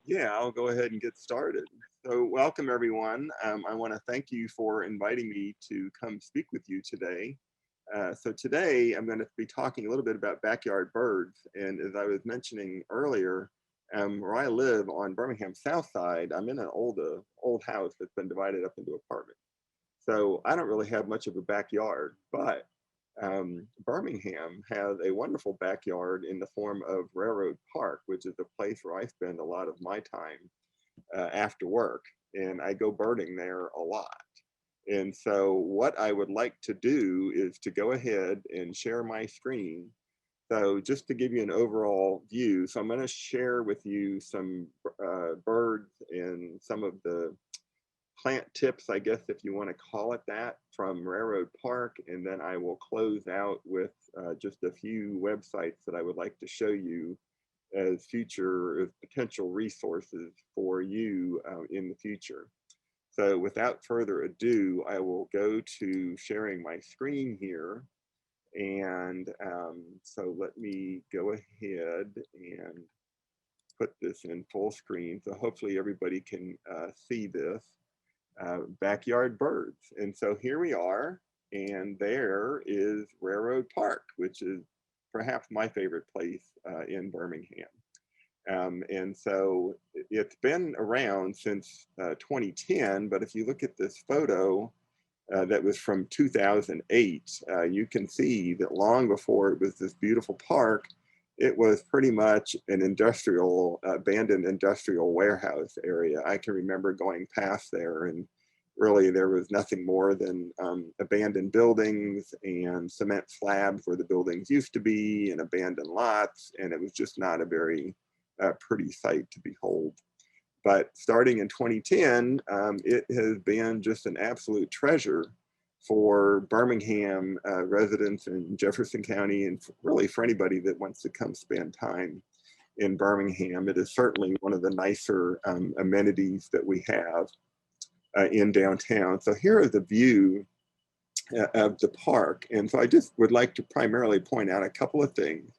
Yeah, I'll go ahead and get started. So welcome everyone. I want to thank you for inviting me to come speak with you today. So today I'm going to be talking a little bit about backyard birds. And as I was mentioning earlier, where I live on Birmingham South Side, I'm in an old house that's been divided up into apartments. So I don't really have much of a backyard, but Birmingham has a wonderful backyard in the form of Railroad Park, which is a place where I spend a lot of my time after work, and I go birding there a lot. And so what I would like to do is to go ahead and share my screen. So just to give you an overall view, so I'm going to share with you some birds and some of the plant tips, I guess, if you want to call it that, from Railroad Park. And then I will close out with just a few websites that I would like to show you as future potential resources for you in the future. So without further ado, I will go to sharing my screen here. And so let me go ahead and put this in full screen. So hopefully everybody can see this. Backyard birds. And so here we are, and there is Railroad Park, which is perhaps my favorite place in Birmingham. And so it's been around since 2010, but if you look at this photo that was from 2008, you can see that long before it was this beautiful park, it was pretty much an abandoned industrial warehouse area. I can remember going past there, and really there was nothing more than abandoned buildings and cement slabs where the buildings used to be, and abandoned lots, and it was just not a very pretty sight to behold. But starting in 2010, it has been just an absolute treasure for Birmingham residents in Jefferson County, and really for anybody that wants to come spend time in Birmingham. It is certainly one of the nicer amenities that we have in downtown. So here is the view of the park. And so I just would like to primarily point out a couple of things.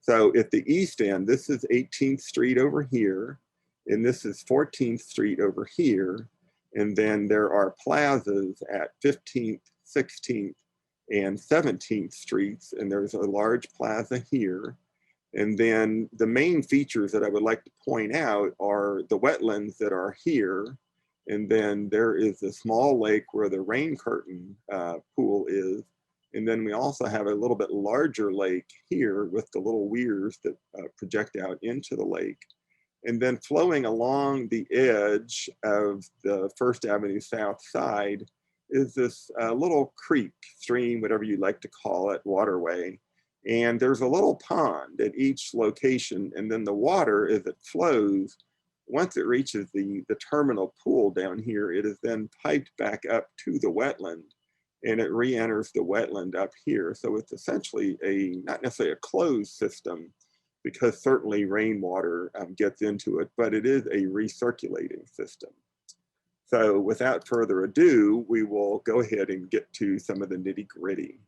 So at the east end, this is 18th Street over here, and this is 14th Street over here. And then there are plazas at 15th, 16th, and 17th Streets, and there's a large plaza here. And then the main features that I would like to point out are the wetlands that are here. And then there is a small lake where the rain curtain pool is. And then we also have a little bit larger lake here with the little weirs that project out into the lake. And then flowing along the edge of the First Avenue South side is this little creek, stream, whatever you like to call it, waterway. And there's a little pond at each location. And then the water, as it flows, once it reaches the terminal pool down here, it is then piped back up to the wetland, and it re-enters the wetland up here. So it's essentially not necessarily a closed system, because certainly rainwater gets into it, but it is a recirculating system. So without further ado, we will go ahead and get to some of the nitty gritty.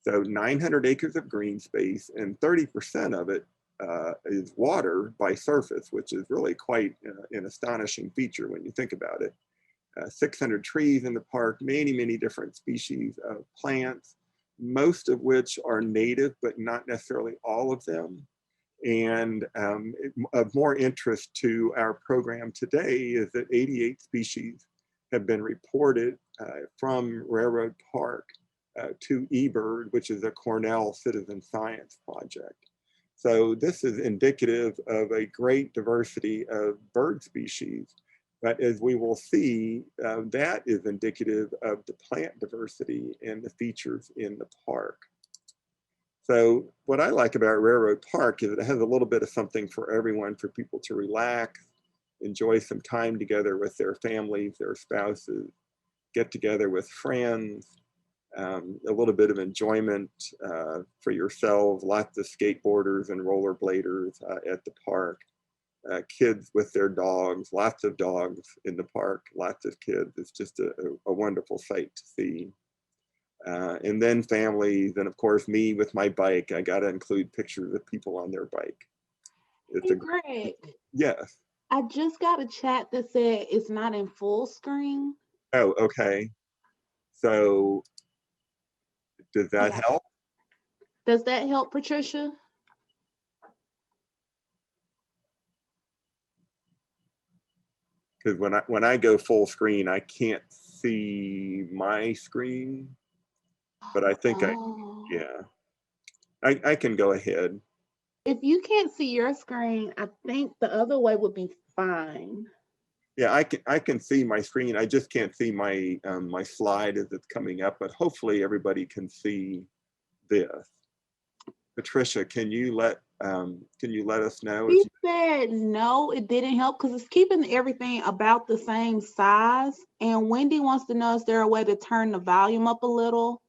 So 900 acres of green space, and 30% of it is water by surface, which is really quite an astonishing feature when you think about it. 600 trees in the park, many, many different species of plants, most of which are native, but not necessarily all of them. And of more interest to our program today is that 88 species have been reported from Railroad Park to eBird, which is a Cornell citizen science project. So this is indicative of a great diversity of bird species. But as we will see, that is indicative of the plant diversity and the features in the park. So what I like about Railroad Park is it has a little bit of something for everyone, for people to relax, enjoy some time together with their families, their spouses, get together with friends, a little bit of enjoyment for yourselves, lots of skateboarders and rollerbladers at the park, kids with their dogs, lots of dogs in the park, lots of kids. It's just a wonderful sight to see. And then families, and of course me with my bike. I got to include pictures of people on their bike. It's a great. Yes. I just got a chat that said it's not in full screen. Oh, okay. So does that Yeah. help? Does that help, Patricia? Because when I go full screen, I can't see my screen, but I think Oh. yeah, I can go ahead. If you can't see your screen, I think the other way would be fine. Yeah, I can see my screen. I just can't see my slide as it's coming up, but hopefully everybody can see this. Patricia, can you let us know if He you, said no, it didn't help because it's keeping everything about the same size. And Wendy wants to know is there a way to turn the volume up a little,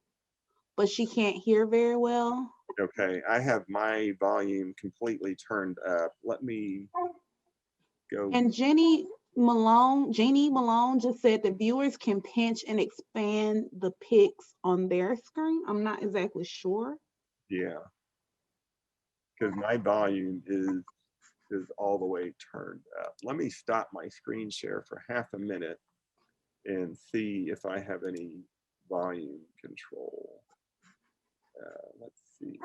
but she can't hear very well. okay, I have my volume completely turned up. Let me go. And Jeannie Malone just said the viewers can pinch and expand the pics on their screen. I'm not exactly sure. Yeah, because my volume is all the way turned up. Let me stop my screen share for half a minute and see if I have any volume control. Let's see.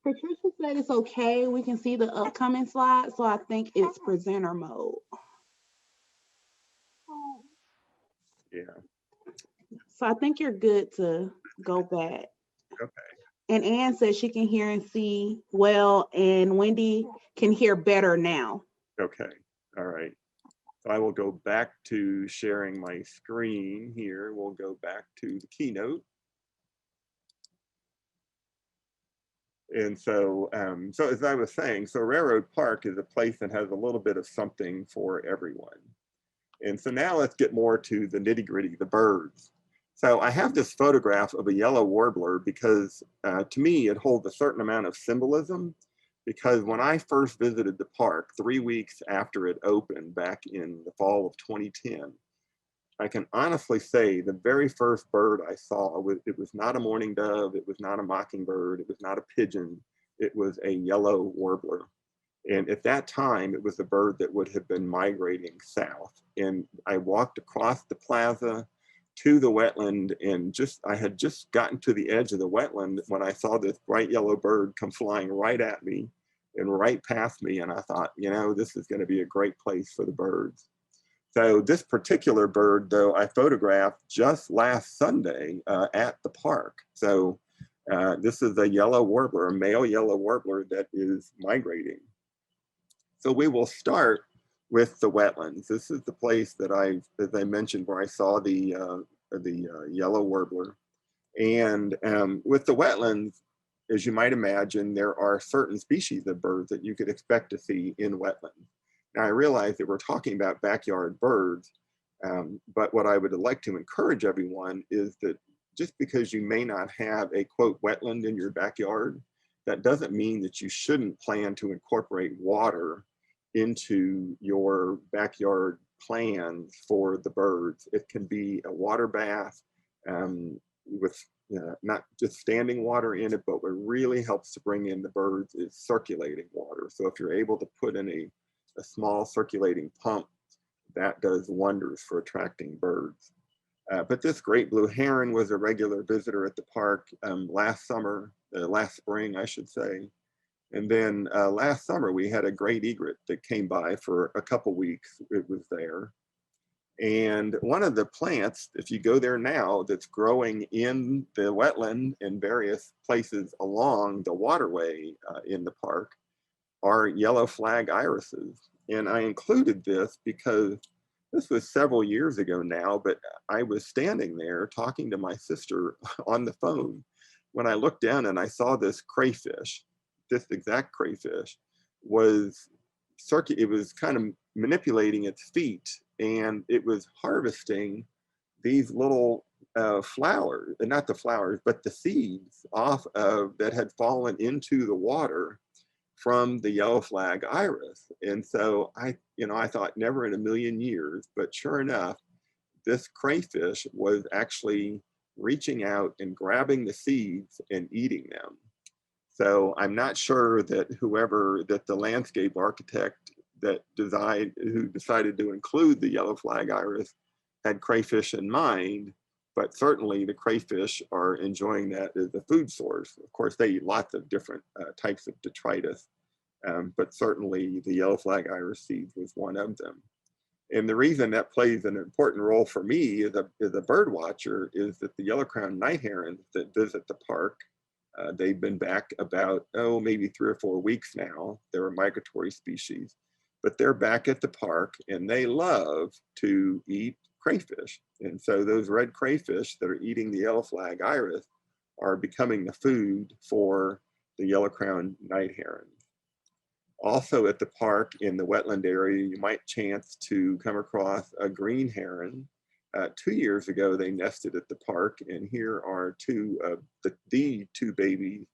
Patricia said it's okay. We can see the upcoming slide, so I think it's presenter mode. Yeah. So I think you're good to go back. Okay. And Anne says she can hear and see well, and Wendy can hear better now. Okay. All right. So I will go back to sharing my screen here. We'll go back to the keynote. And so as I was saying, so Railroad Park is a place that has a little bit of something for everyone. And so now let's get more to the nitty gritty, the birds. So I have this photograph of a yellow warbler because to me, it holds a certain amount of symbolism because when I first visited the park 3 weeks after it opened back in the fall of 2010, I can honestly say the very first bird I saw, it was not a mourning dove, it was not a mockingbird, it was not a pigeon, it was a yellow warbler. And at that time, it was a bird that would have been migrating south. And I walked across the plaza to the wetland and I had just gotten to the edge of the wetland when I saw this bright yellow bird come flying right at me and right past me. And I thought, this is going to be a great place for the birds. So this particular bird, though, I photographed just last Sunday at the park. So this is a yellow warbler, a male yellow warbler that is migrating. So we will start with the wetlands. This is the place that as I mentioned, where I saw the yellow warbler. And with the wetlands, as you might imagine, there are certain species of birds that you could expect to see in wetlands. Now I realize that we're talking about backyard birds, but what I would like to encourage everyone is that just because you may not have a quote wetland in your backyard, that doesn't mean that you shouldn't plan to incorporate water into your backyard plans for the birds. It can be a water bath with not just standing water in it, but what really helps to bring in the birds is circulating water. So if you're able to put in a small circulating pump, that does wonders for attracting birds. But this great blue heron was a regular visitor at the park last spring, I should say. And then last summer, we had a great egret that came by for a couple weeks. It was there. And one of the plants, if you go there now, that's growing in the wetland in various places along the waterway in the park are yellow flag irises. And I included this because this was several years ago now, but I was standing there talking to my sister on the phone when I looked down and I saw this crayfish, this exact crayfish it was kind of manipulating its feet and it was harvesting these little flowers, not the flowers, but the seeds off of that had fallen into the water from the yellow flag iris. And so I thought never in a million years, but sure enough, this crayfish was actually reaching out and grabbing the seeds and eating them. So I'm not sure that that the landscape architect who decided to include the yellow flag iris had crayfish in mind, but certainly the crayfish are enjoying that as a food source. Of course, they eat lots of different types of detritus, but certainly the yellow flag iris seed was one of them. And the reason that plays an important role for me as a bird watcher is that the yellow-crowned night herons that visit the park, they've been back about, maybe 3 or 4 weeks now. They're a migratory species, but they're back at the park and they love to eat crayfish. And so those red crayfish that are eating the yellow flag iris are becoming the food for the yellow-crowned night herons. Also at the park in the wetland area, you might chance to come across a green heron. 2 years ago, they nested at the park, and here are two of the two babies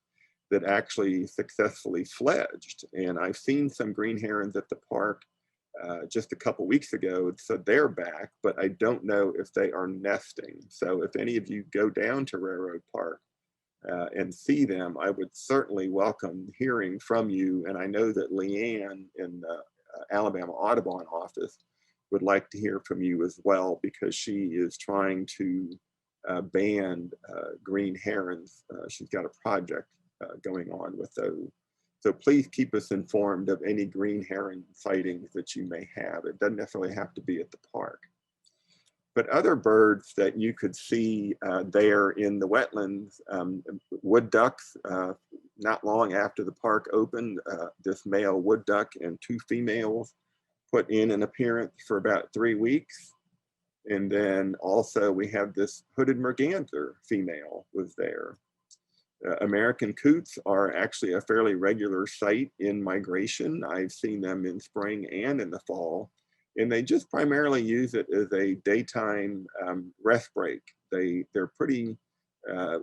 that actually successfully fledged. And I've seen some green herons at the park just a couple weeks ago, so they're back, but I don't know if they are nesting. So if any of you go down to Railroad Park and see them, I would certainly welcome hearing from you. And I know that Leanne in the Alabama Audubon office would like to hear from you as well, because she is trying to ban green herons. She's got a project going on with those. So please keep us informed of any green heron sightings that you may have. It doesn't necessarily have to be at the park. But other birds that you could see there in the wetlands, wood ducks, not long after the park opened, this male wood duck and 2 females put in an appearance for about 3 weeks. And then also we have this hooded merganser female was there. American coots are actually a fairly regular sight in migration. I've seen them in spring and in the fall. And they just primarily use it as a daytime rest break. They're pretty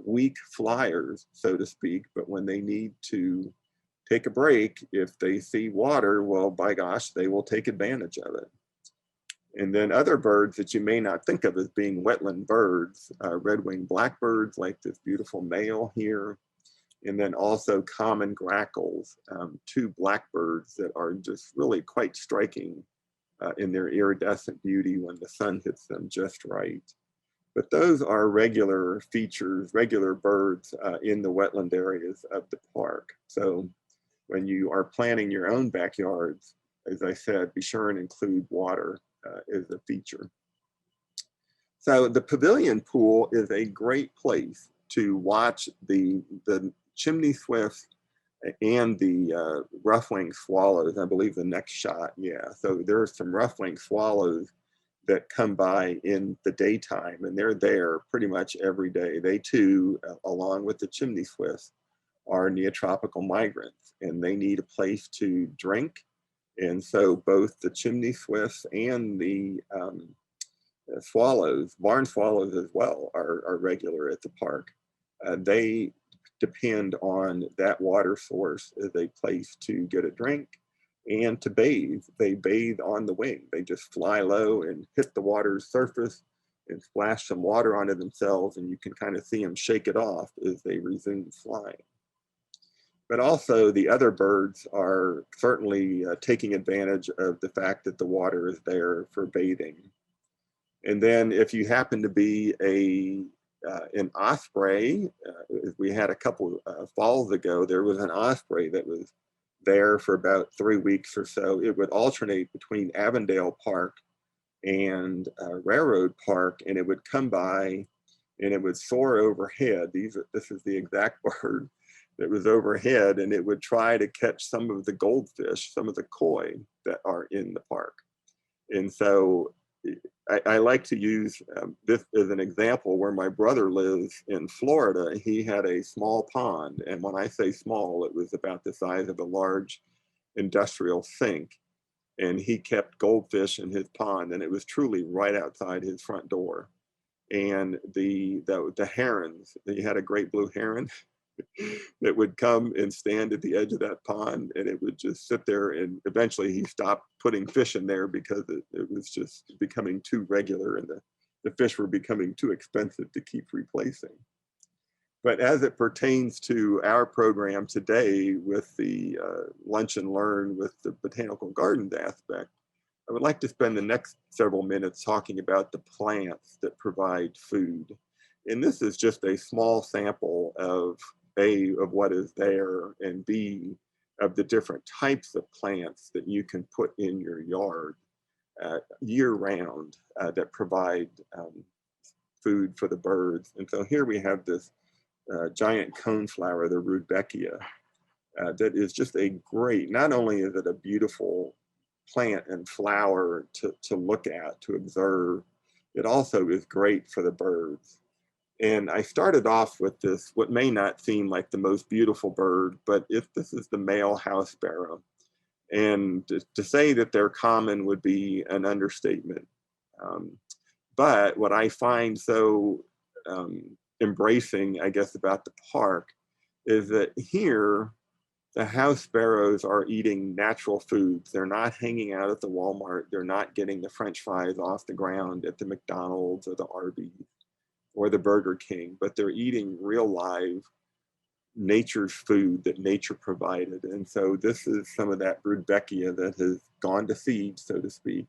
weak flyers, so to speak, but when they need to take a break, if they see water, well, by gosh, they will take advantage of it. And then other birds that you may not think of as being wetland birds, red-winged blackbirds like this beautiful male here, and then also common grackles, 2 blackbirds that are just really quite striking in their iridescent beauty when the sun hits them just right. But those are regular features, regular birds in the wetland areas of the park. So when you are planning your own backyards, as I said, be sure and include water as a feature. So the pavilion pool is a great place to watch the chimney swifts and the rough-winged swallows. I believe the next shot, yeah. So there are some rough-winged swallows that come by in the daytime, and they're there pretty much every day. They too, along with the chimney swifts, are neotropical migrants, and they need a place to drink. And so both the chimney swifts and the swallows, barn swallows as well, are regular at the park. They depend on that water source as a place to get a drink and to bathe. They bathe on the wing. They just fly low and hit the water's surface and splash some water onto themselves, and you can kind of see them shake it off as they resume flying. But also the other birds are certainly taking advantage of the fact that the water is there for bathing. And then if you happen to be an osprey, we had a couple falls ago, there was an osprey that was there for about 3 weeks or so. It would alternate between Avondale Park and Railroad Park, and it would come by and it would soar overhead. This is the exact bird that was overhead, and it would try to catch some of the goldfish, some of the koi that are in the park. And so I like to use this as an example where my brother lives in Florida. He had a small pond, and when I say small, it was about the size of a large industrial sink, and he kept goldfish in his pond, and it was truly right outside his front door. And the herons, he had a great blue heron that would come and stand at the edge of that pond, and it would just sit there, and eventually he stopped putting fish in there because it was just becoming too regular, and the fish were becoming too expensive to keep replacing. But as it pertains to our program today with the Lunch and Learn with the Botanical Gardens aspect, I would like to spend the next several minutes talking about the plants that provide food. And this is just a small sample of A, of what is there, and B, of the different types of plants that you can put in your yard year round that provide food for the birds. And so here we have this giant coneflower, the Rudbeckia, that is just a great, not only is it a beautiful plant and flower to look at, to observe, it also is great for the birds. And I started off with this, what may not seem like the most beautiful bird, but if this is the male house sparrow. And to say that they're common would be an understatement. But what I find so embracing, I guess, about the park is that here, the house sparrows are eating natural foods. They're not hanging out at the Walmart. They're not getting the French fries off the ground at the McDonald's or the Arby's or the Burger King, but they're eating real live nature's food that nature provided. And so this is some of that Rudbeckia that has gone to seed, so to speak.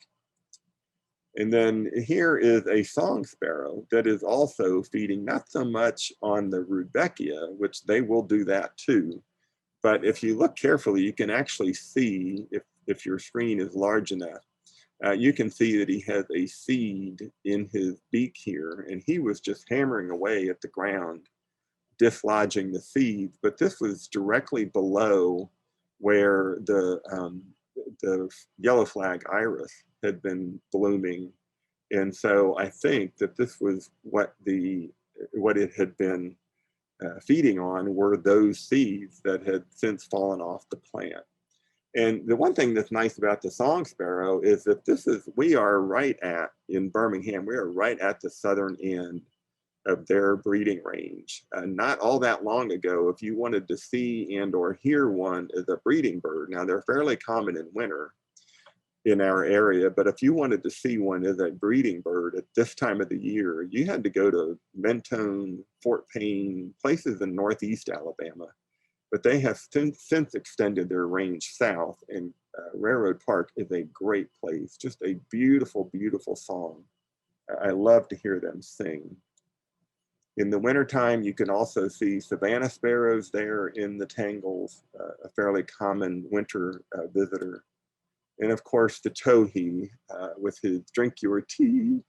And then here is a song sparrow that is also feeding not so much on the Rudbeckia, which they will do that too. But if you look carefully, you can actually see, if your screen is large enough, you can see that he has a seed in his beak here, and he was just hammering away at the ground, dislodging the seeds. But this was directly below where the yellow flag iris had been blooming. And so I think that this was what it had been feeding on were those seeds that had since fallen off the plant. And the one thing that's nice about the song sparrow is that we are right in Birmingham, we are right at the southern end of their breeding range. Not all that long ago, if you wanted to see and or hear one as a breeding bird, now they're fairly common in winter in our area, but if you wanted to see one as a breeding bird at this time of the year, you had to go to Mentone, Fort Payne, places in northeast Alabama. But they have since extended their range south, and Railroad Park is a great place, just a beautiful, beautiful song. I love to hear them sing. In the wintertime, you can also see Savannah sparrows there in the tangles, a fairly common winter visitor. And of course, the towhee with his drink your tea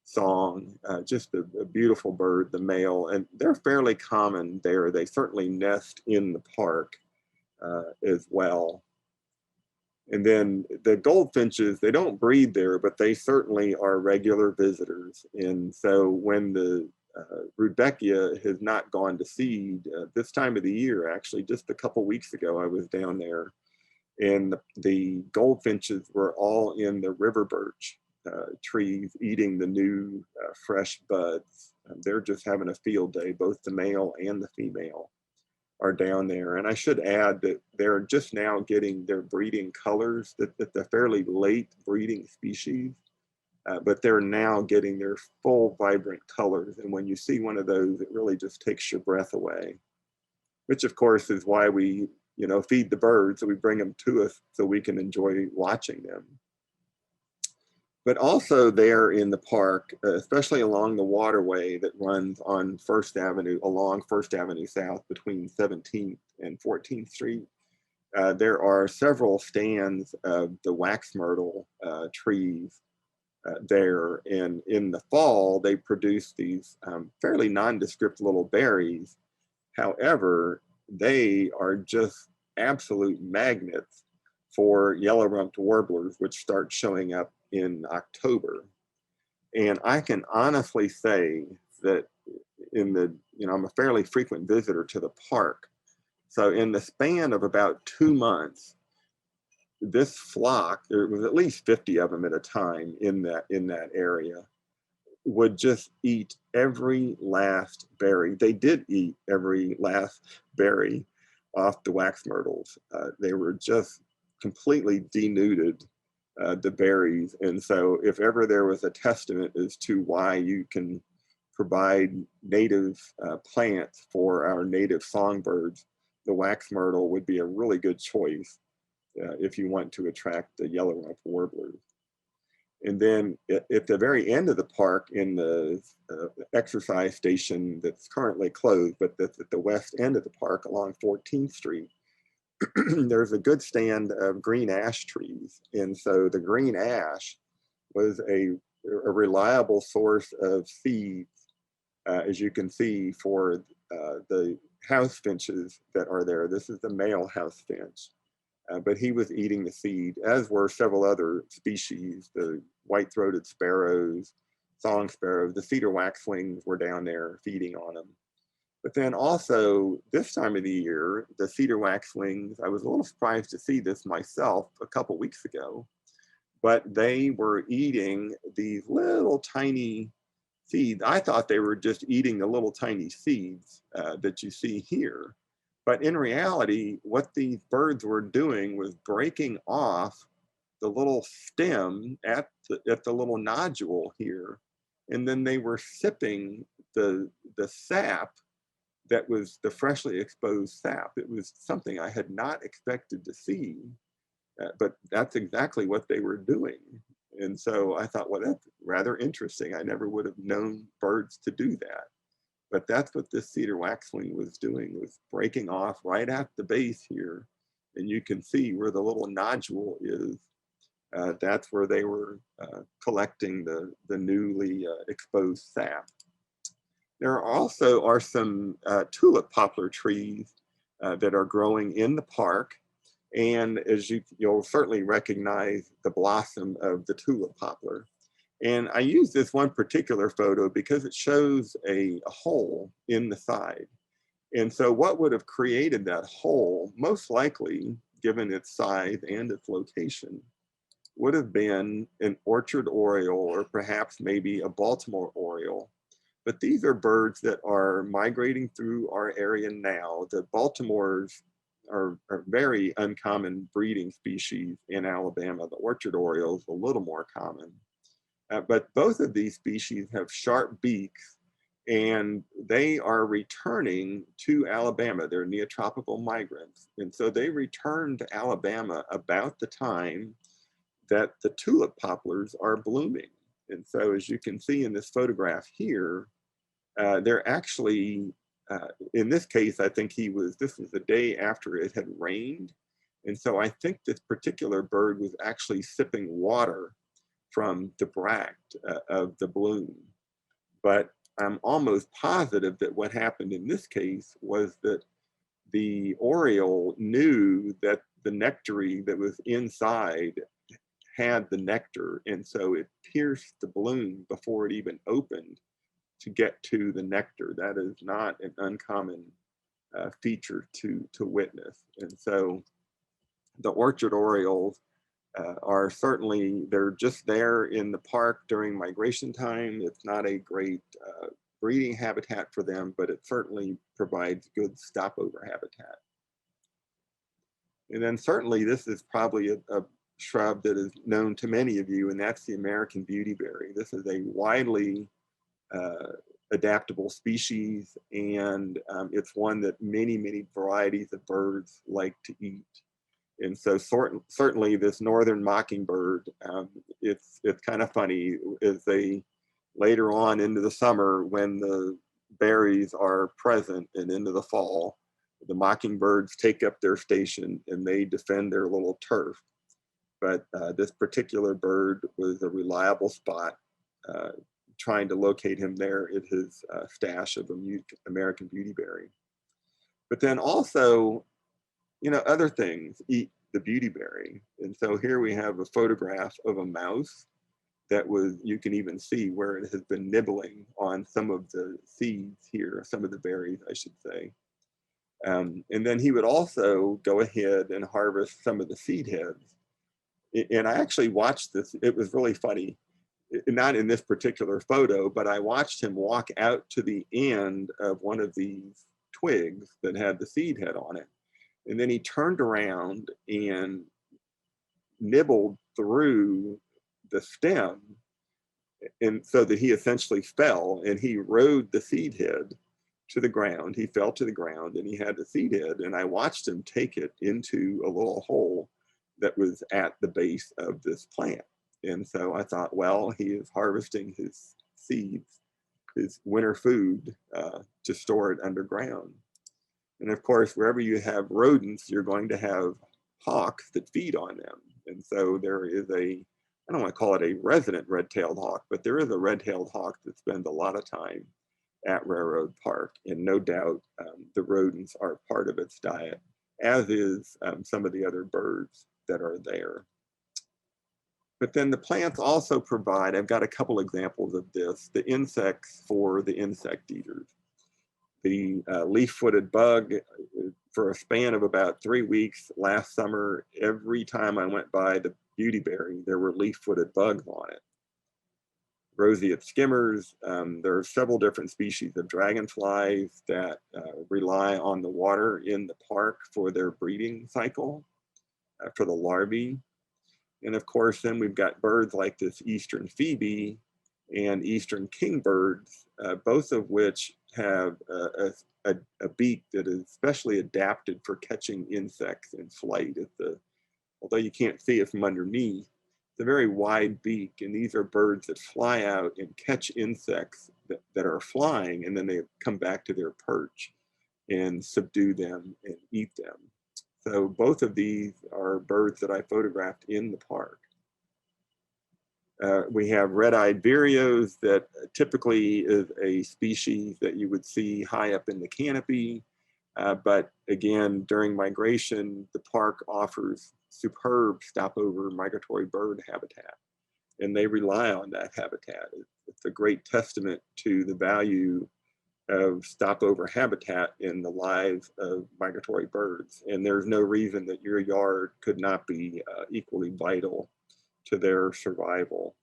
song, just a beautiful bird, the male, and they're fairly common there. They certainly nest in the park as well. And then the goldfinches, they don't breed there, but they certainly are regular visitors. And so when the Rudbeckia has not gone to seed this time of the year, actually just a couple weeks ago, I was down there, and the goldfinches were all in the river birch trees eating the new fresh buds. They're just having a field day. Both the male and the female are down there. And I should add that they're just now getting their breeding colors, that they're fairly late breeding species, but they're now getting their full vibrant colors. And when you see one of those, it really just takes your breath away, which of course is why we feed the birds, so we bring them to us so we can enjoy watching them. But also there in the park, especially along the waterway that runs on First Avenue, along First Avenue South between 17th and 14th Street, there are several stands of the wax myrtle trees there. And in the fall, they produce these fairly nondescript little berries. However, they are just absolute magnets for yellow-rumped warblers, which start showing up in October. And I can honestly say that I'm a fairly frequent visitor to the park. So in the span of about 2 months, this flock, there was at least 50 of them at a time in that area, would just eat every last berry. They did eat every last berry off the wax myrtles. They were just completely denuded the berries. And so if ever there was a testament as to why you can provide native plants for our native songbirds, the wax myrtle would be a really good choice if you want to attract the yellow-rumped warblers. And then at the very end of the park, in the exercise station that's currently closed, but that's at the west end of the park along 14th Street, there's a good stand of green ash trees. And so the green ash was a reliable source of seeds, as you can see, for the house finches that are there. This is the male house finch. But he was eating the seed, as were several other species, the white-throated sparrows, song sparrows, the cedar wax wings were down there feeding on them. But then also this time of the year, the cedar wax wings, I was a little surprised to see this myself a couple weeks ago, but they were eating these little tiny seeds. I thought they were just eating the little tiny seeds that you see here. But in reality, what these birds were doing was breaking off the little stem at the little nodule here, and then they were sipping the sap that was the freshly exposed sap. It was something I had not expected to see, but that's exactly what they were doing. And so I thought, well, that's rather interesting. I never would have known birds to do that. But that's what this cedar waxwing was doing, was breaking off right at the base here. And you can see where the little nodule is. That's where they were collecting the newly exposed sap. There also are some tulip poplar trees that are growing in the park. And as you'll certainly recognize the blossom of the tulip poplar. And I use this one particular photo because it shows a hole in the side. And so what would have created that hole, most likely, given its size and its location, would have been an orchard oriole, or perhaps maybe a Baltimore oriole. But these are birds that are migrating through our area now. The Baltimores are very uncommon breeding species in Alabama. The orchard oriole is a little more common. But both of these species have sharp beaks, and they are returning to Alabama. They're neotropical migrants. And so they return to Alabama about the time that the tulip poplars are blooming. And so as you can see in this photograph here, they're actually, in this case, I think this was the day after it had rained. And so I think this particular bird was actually sipping water from the bract of the bloom. But I'm almost positive that what happened in this case was that the oriole knew that the nectary that was inside had the nectar, and so it pierced the bloom before it even opened to get to the nectar. That is not an uncommon feature to witness. And so the orchard orioles are certainly, they're just there in the park during migration time. It's not a great breeding habitat for them, but it certainly provides good stopover habitat. And then certainly this is probably a shrub that is known to many of you, and that's the American beautyberry. This is a widely adaptable species, and it's one that many varieties of birds like to eat. And so certainly this northern mockingbird, it's kind of funny, as they later on into the summer, when the berries are present and into the fall, the mockingbirds take up their station and they defend their little turf. But this particular bird was a reliable spot, trying to locate him there at his stash of American beautyberry. But then also, other things eat the beautyberry. And so here we have a photograph of a mouse that you can even see where it has been nibbling on some of the seeds here, some of the berries, I should say. And then he would also go ahead and harvest some of the seed heads. And I actually watched this. It was really funny. Not in this particular photo, but I watched him walk out to the end of one of these twigs that had the seed head on it. And then he turned around and nibbled through the stem and so that he essentially fell, and he rode the seed head to the ground. He fell to the ground and he had the seed head, and I watched him take it into a little hole that was at the base of this plant. And so I thought, well, he is harvesting his seeds, his winter food, to store it underground. And of course, wherever you have rodents, you're going to have hawks that feed on them. And so there is a, I don't want to call it a resident red-tailed hawk, but there is a red-tailed hawk that spends a lot of time at Railroad Park. And no doubt the rodents are part of its diet, as is some of the other birds that are there. But then the plants also provide, I've got a couple examples of this, the insects for the insect eaters. The leaf-footed bug, for a span of about 3 weeks last summer, every time I went by the beautyberry, there were leaf-footed bugs on it. Roseate skimmers, there are several different species of dragonflies that rely on the water in the park for their breeding cycle, for the larvae. And of course, then we've got birds like this eastern phoebe and eastern kingbirds, both of which have a beak that is specially adapted for catching insects in flight. Although you can't see it from underneath, it's a very wide beak, and these are birds that fly out and catch insects that are flying, and then they come back to their perch and subdue them and eat them. So both of these are birds that I photographed in the park. We have red-eyed vireos that typically is a species that you would see high up in the canopy. But again, during migration, the park offers superb stopover migratory bird habitat, and they rely on that habitat. It's a great testament to the value of stopover habitat in the lives of migratory birds. And there's no reason that your yard could not be equally vital to their survival.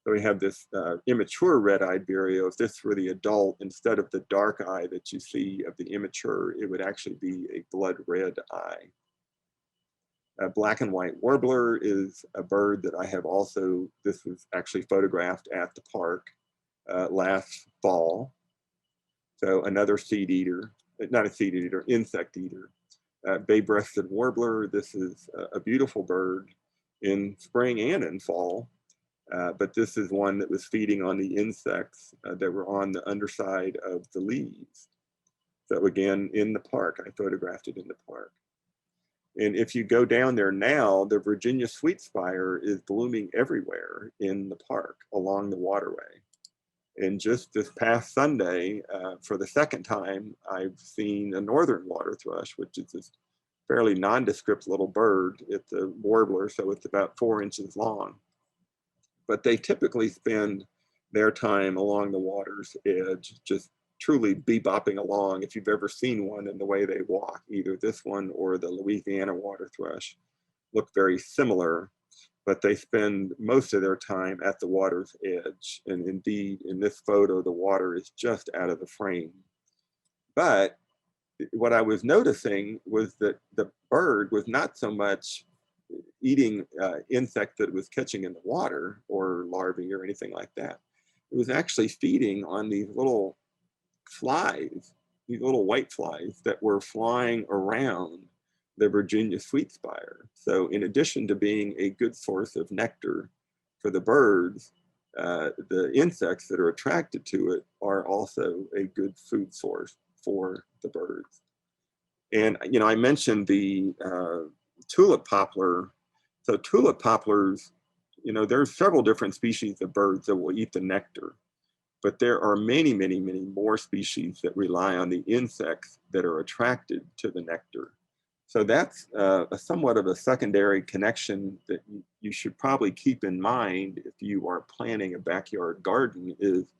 So we have this immature red-eyed vireo. If this were the adult, instead of the dark eye that you see of the immature, it would actually be a blood red eye. A black and white warbler is a bird that I have also, this was actually photographed at the park last fall. So another seed eater, not a seed eater, insect eater. Bay-breasted warbler, this is a beautiful bird in spring and in fall. But this is one that was feeding on the insects that were on the underside of the leaves. So again, in the park, I photographed it in the park. And if you go down there now, the Virginia sweetspire is blooming everywhere in the park along the waterway. And just this past Sunday, for the second time, I've seen a northern water thrush, which is this fairly nondescript little bird. It's a warbler, so it's about 4 inches long. But they typically spend their time along the water's edge, just truly bebopping along. If you've ever seen one in the way they walk, either this one or the Louisiana water thrush look very similar, but they spend most of their time at the water's edge. And indeed, in this photo, the water is just out of the frame. But what I was noticing was that the bird was not so much eating insects that it was catching in the water or larvae or anything like that. It was actually feeding on these little flies, these little white flies that were flying around the Virginia sweetspire. So in addition to being a good source of nectar for the birds, the insects that are attracted to it are also a good food source for the birds. And I mentioned the tulip poplar. So tulip poplars, there's several different species of birds that will eat the nectar, but there are many, many, many more species that rely on the insects that are attracted to the nectar. So that's a somewhat of a secondary connection that you should probably keep in mind if you are planning a backyard garden, is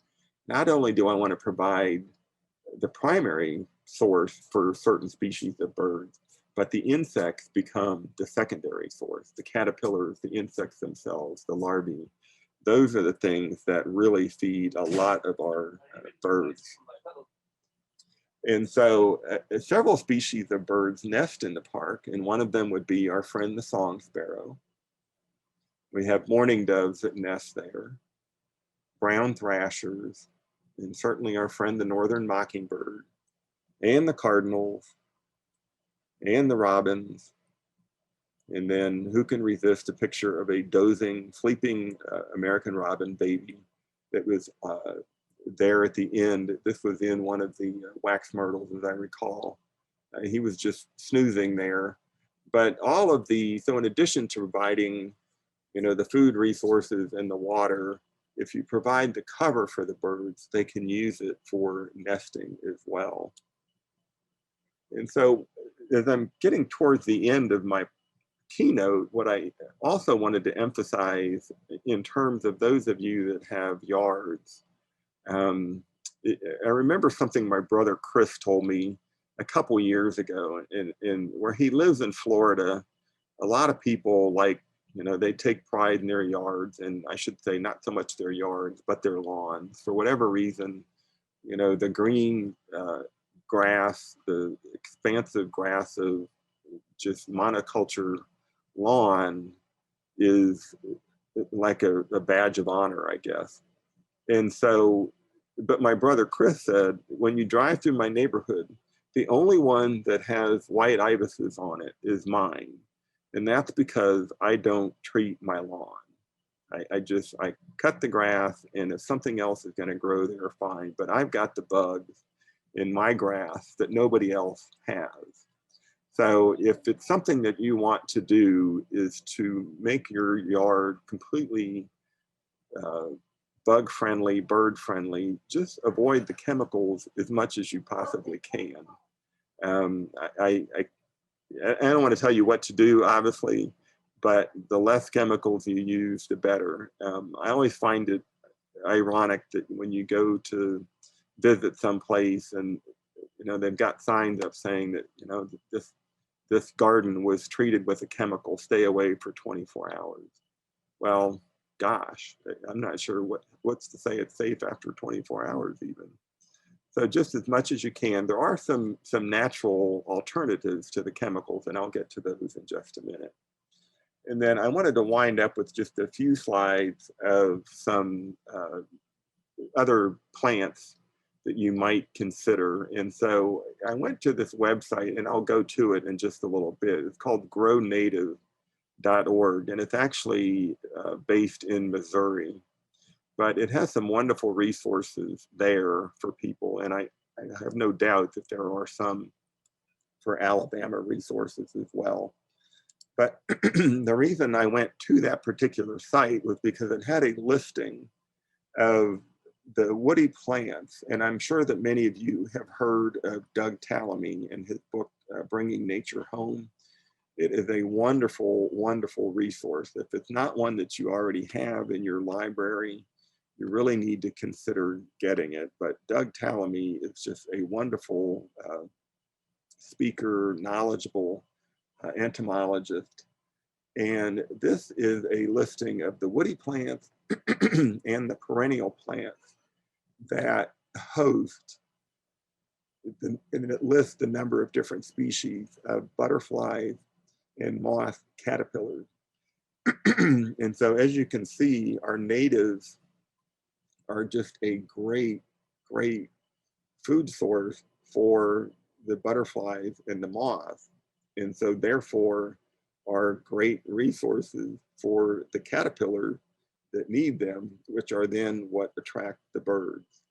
not only do I want to provide the primary source for certain species of birds, but the insects become the secondary source. The caterpillars, the insects themselves, the larvae, those are the things that really feed a lot of our birds. And so several species of birds nest in the park, and one of them would be our friend the song sparrow. We have mourning doves that nest there. brown thrashers, and certainly our friend the northern mockingbird, and the cardinals, and the robins. And then who can resist a picture of a dozing, sleeping American robin baby that was there at the end. This was in one of the wax myrtles, as I recall. He was just snoozing there. But all of so in addition to providing, the food resources and the water, if you provide the cover for the birds, they can use it for nesting as well. And so as I'm getting towards the end of my keynote, what I also wanted to emphasize in terms of those of you that have yards, I remember something my brother Chris told me a couple years ago, in where he lives in Florida. A lot of people they take pride in their yards, and I should say not so much their yards, but their lawns. For whatever reason, the green grass, the expansive grass of just monoculture lawn is like a badge of honor, I guess. And so, but my brother Chris said, when you drive through my neighborhood, the only one that has white ibises on it is mine. And that's because I don't treat my lawn. I cut the grass, and if something else is going to grow there, fine. But I've got the bugs in my grass that nobody else has. So if it's something that you want to do is to make your yard completely bug friendly, bird friendly, just avoid the chemicals as much as you possibly can. I don't want to tell you what to do, obviously, but the less chemicals you use, the better. I always find it ironic that when you go to visit someplace and they've got signs up saying that this garden was treated with a chemical, stay away for 24 hours. Well, gosh, I'm not sure what's to say it's safe after 24 hours even. So just as much as you can. There are some natural alternatives to the chemicals, and I'll get to those in just a minute. And then I wanted to wind up with just a few slides of some other plants that you might consider. And so I went to this website, and I'll go to it in just a little bit. It's called grownative.org, and it's actually based in Missouri. But it has some wonderful resources there for people. And I have no doubt that there are some for Alabama resources as well. But the reason I went to that particular site was because it had a listing of the woody plants. And I'm sure that many of you have heard of Doug Tallamy and his book, Bringing Nature Home. It is a wonderful, wonderful resource. If it's not one that you already have in your library, you really need to consider getting it. But Doug Tallamy is just a wonderful speaker, knowledgeable entomologist. And this is a listing of the woody plants and the perennial plants that host, and it lists the number of different species of butterflies and moth caterpillars. And so as you can see, our natives are just a great, great food source for the butterflies and the moths. And so therefore are great resources for the caterpillars that need them, which are then what attract the birds.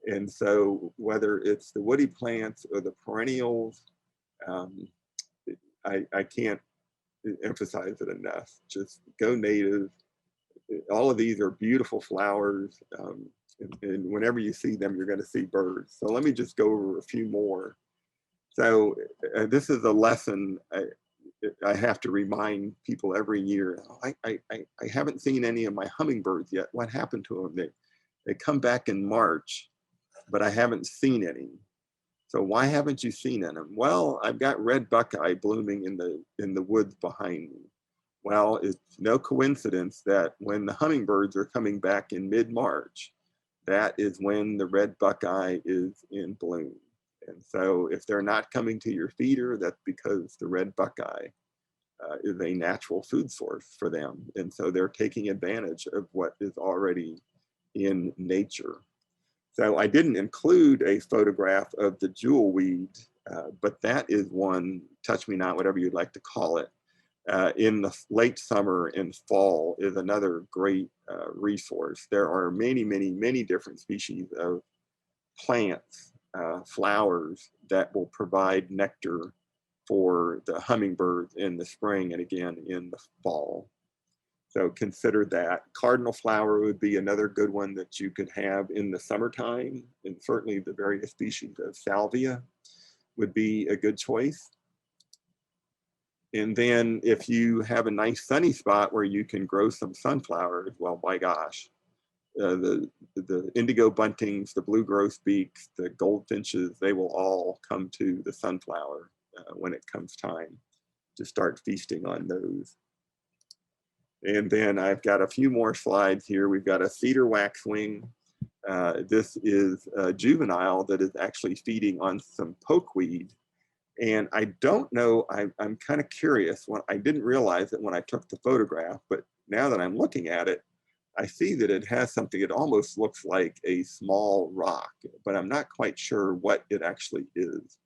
And so whether it's the woody plants or the perennials, I can't emphasize it enough. Just go native. All of these are beautiful flowers, and whenever you see them, you're going to see birds. So let me just go over a few more. So this is a lesson I have to remind people every year. I haven't seen any of my hummingbirds yet. What happened to them? They come back in March, but I haven't seen any. So why haven't you seen any? Well, I've got red buckeye blooming in the woods behind me. Well, it's no coincidence that when the hummingbirds are coming back in mid-March, that is when the red buckeye is in bloom. And so if they're not coming to your feeder, that's because the red buckeye is a natural food source for them. And so they're taking advantage of what is already in nature. So I didn't include a photograph of the jewelweed, but that is one, touch me not, whatever you'd like to call it, in the late summer and fall is another great resource. There are many, many, many different species of plants, flowers that will provide nectar for the hummingbirds in the spring and again in the fall. So consider that. Cardinal flower would be another good one that you could have in the summertime, and certainly the various species of salvia would be a good choice. And then if you have a nice sunny spot where you can grow some sunflowers, well, my gosh, the indigo buntings, the blue grosbeaks, the goldfinches, they will all come to the sunflower when it comes time to start feasting on those. And then I've got a few more slides here. We've got a cedar waxwing. This is a juvenile that is actually feeding on some pokeweed. And I don't know, I'm kind of curious. I didn't realize it when I took the photograph, but now that I'm looking at it, I see that it has something, it almost looks like a small rock, but I'm not quite sure what it actually is.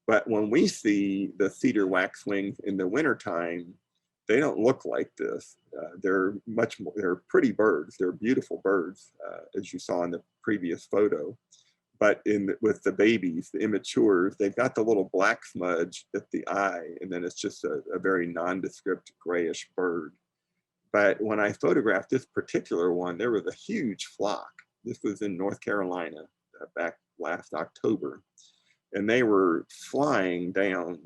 But when we see the cedar waxwings in the wintertime, they don't look like this. They're much more, they're pretty birds. They're beautiful birds, as you saw in the previous photo. But with the babies, the immatures, they've got the little black smudge at the eye, and then it's just a very nondescript grayish bird. But when I photographed this particular one, there was a huge flock. This was in North Carolina back last October. And they were flying down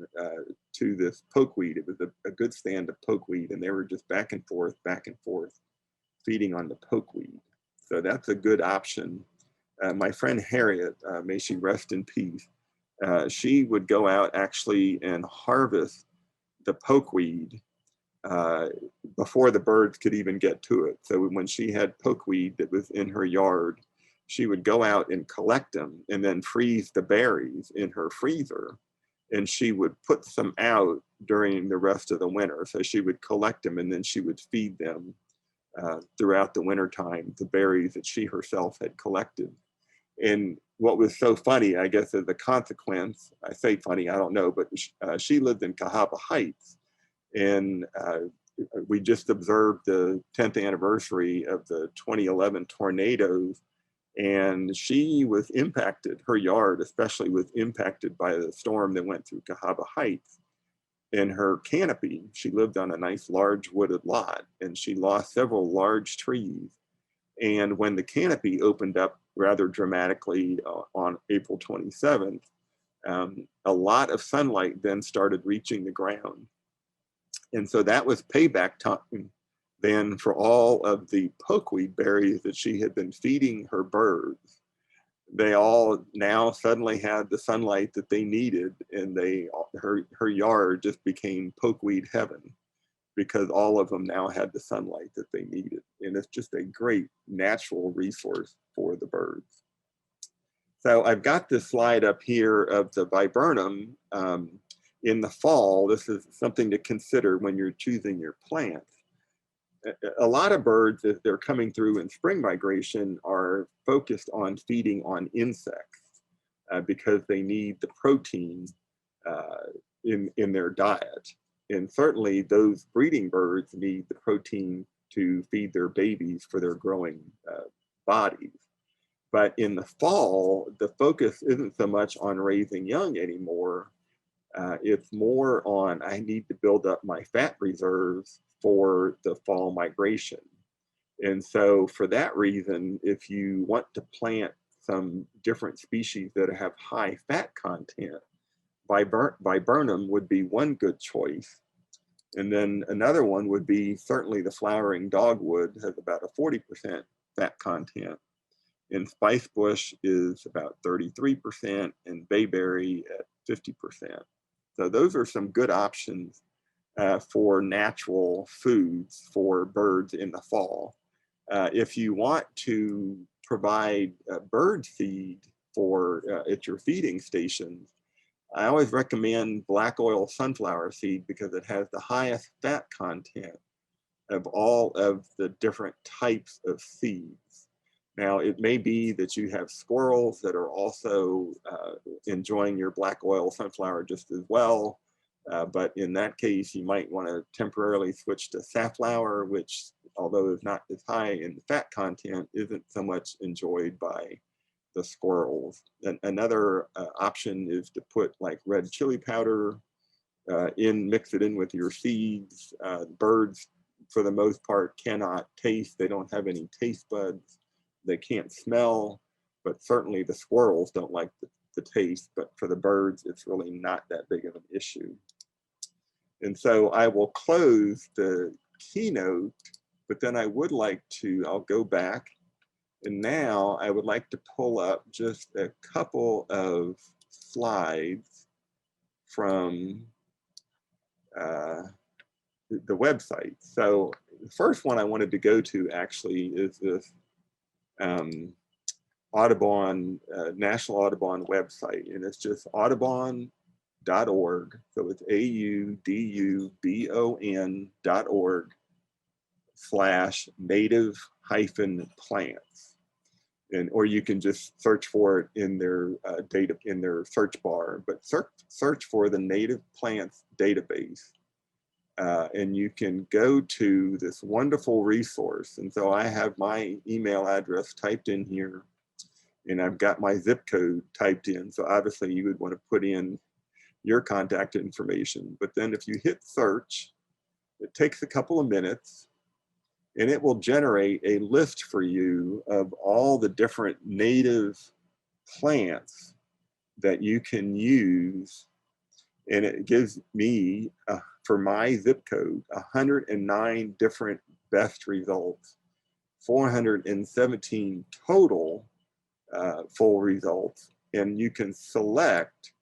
to this pokeweed. It was a good stand of pokeweed, and they were just back and forth, feeding on the pokeweed. So that's a good option. My friend Harriet, may she rest in peace, she would go out actually and harvest the pokeweed before the birds could even get to it. So when she had pokeweed that was in her yard, she would go out and collect them and then freeze the berries in her freezer. And she would put some out during the rest of the winter. So she would collect them and then she would feed them throughout the wintertime, the berries that she herself had collected. And what was so funny, I guess, as a consequence, I say funny, I don't know, but she lived in Cahaba Heights. And we just observed the 10th anniversary of the 2011 tornadoes. And she was impacted, her yard especially was impacted by the storm that went through Cahaba Heights. In her canopy, she lived on a nice large wooded lot, and she lost several large trees. And when the canopy opened up rather dramatically on April 27th, a lot of sunlight then started reaching the ground. And so that was payback time then for all of the pokeweed berries that she had been feeding her birds. They all now suddenly had the sunlight that they needed, and her yard just became pokeweed heaven because all of them now had the sunlight that they needed. And it's just a great natural resource for the birds. So I've got this slide up here of the viburnum in the fall. This is something to consider when you're choosing your plants. A lot of birds, as they're coming through in spring migration, are focused on feeding on insects because they need the protein in their diet. And certainly those breeding birds need the protein to feed their babies for their growing bodies. But in the fall, the focus isn't so much on raising young anymore. It's more on, I need to build up my fat reserves for the fall migration. And so for that reason, if you want to plant some different species that have high fat content, viburnum would be one good choice. And then another one would be certainly the flowering dogwood, has about a 40% fat content. And spicebush is about 33%, and bayberry at 50%. So those are some good options for natural foods for birds in the fall. If you want to provide bird feed at your feeding stations, I always recommend black oil sunflower seed because it has the highest fat content of all of the different types of seeds. Now, it may be that you have squirrels that are also enjoying your black oil sunflower just as well. But in that case, you might want to temporarily switch to safflower, which, although is not as high in fat content, isn't so much enjoyed by the squirrels. And another option is to put like red chili powder mix it in with your seeds. Birds, for the most part, cannot taste. They don't have any taste buds. They can't smell, but certainly the squirrels don't like the taste. But for the birds, it's really not that big of an issue. And so I will close the keynote, but then I would like to, I'll go back. And now I would like to pull up just a couple of slides from the website. So the first one I wanted to go to actually is this Audubon, National Audubon website, and it's just audubon.org. So it's audubon.org/native-plants. And or you can just search for it in their in their search bar, but search for the native plants database. And you can go to this wonderful resource. And so I have my email address typed in here, and I've got my zip code typed in. So obviously you would want to put in your contact information. But then if you hit search, it takes a couple of minutes, and it will generate a list for you of all the different native plants that you can use. And it gives me, for my zip code, 109 different best results, 417 total full results. And you can select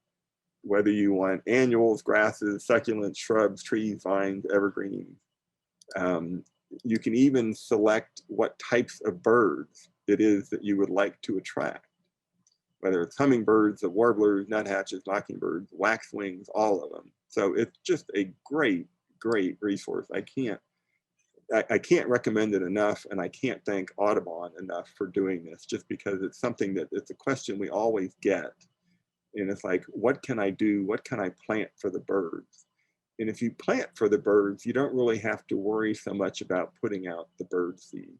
whether you want annuals, grasses, succulents, shrubs, trees, vines, evergreens. You can even select what types of birds it is that you would like to attract, whether it's hummingbirds, the warblers, nuthatches, mockingbirds, waxwings, all of them. So it's just a great, great resource. I can't recommend it enough, and I can't thank Audubon enough for doing this, just because it's something that it's a question we always get. And it's like, what can I do? What can I plant for the birds? And if you plant for the birds, you don't really have to worry so much about putting out the bird seed.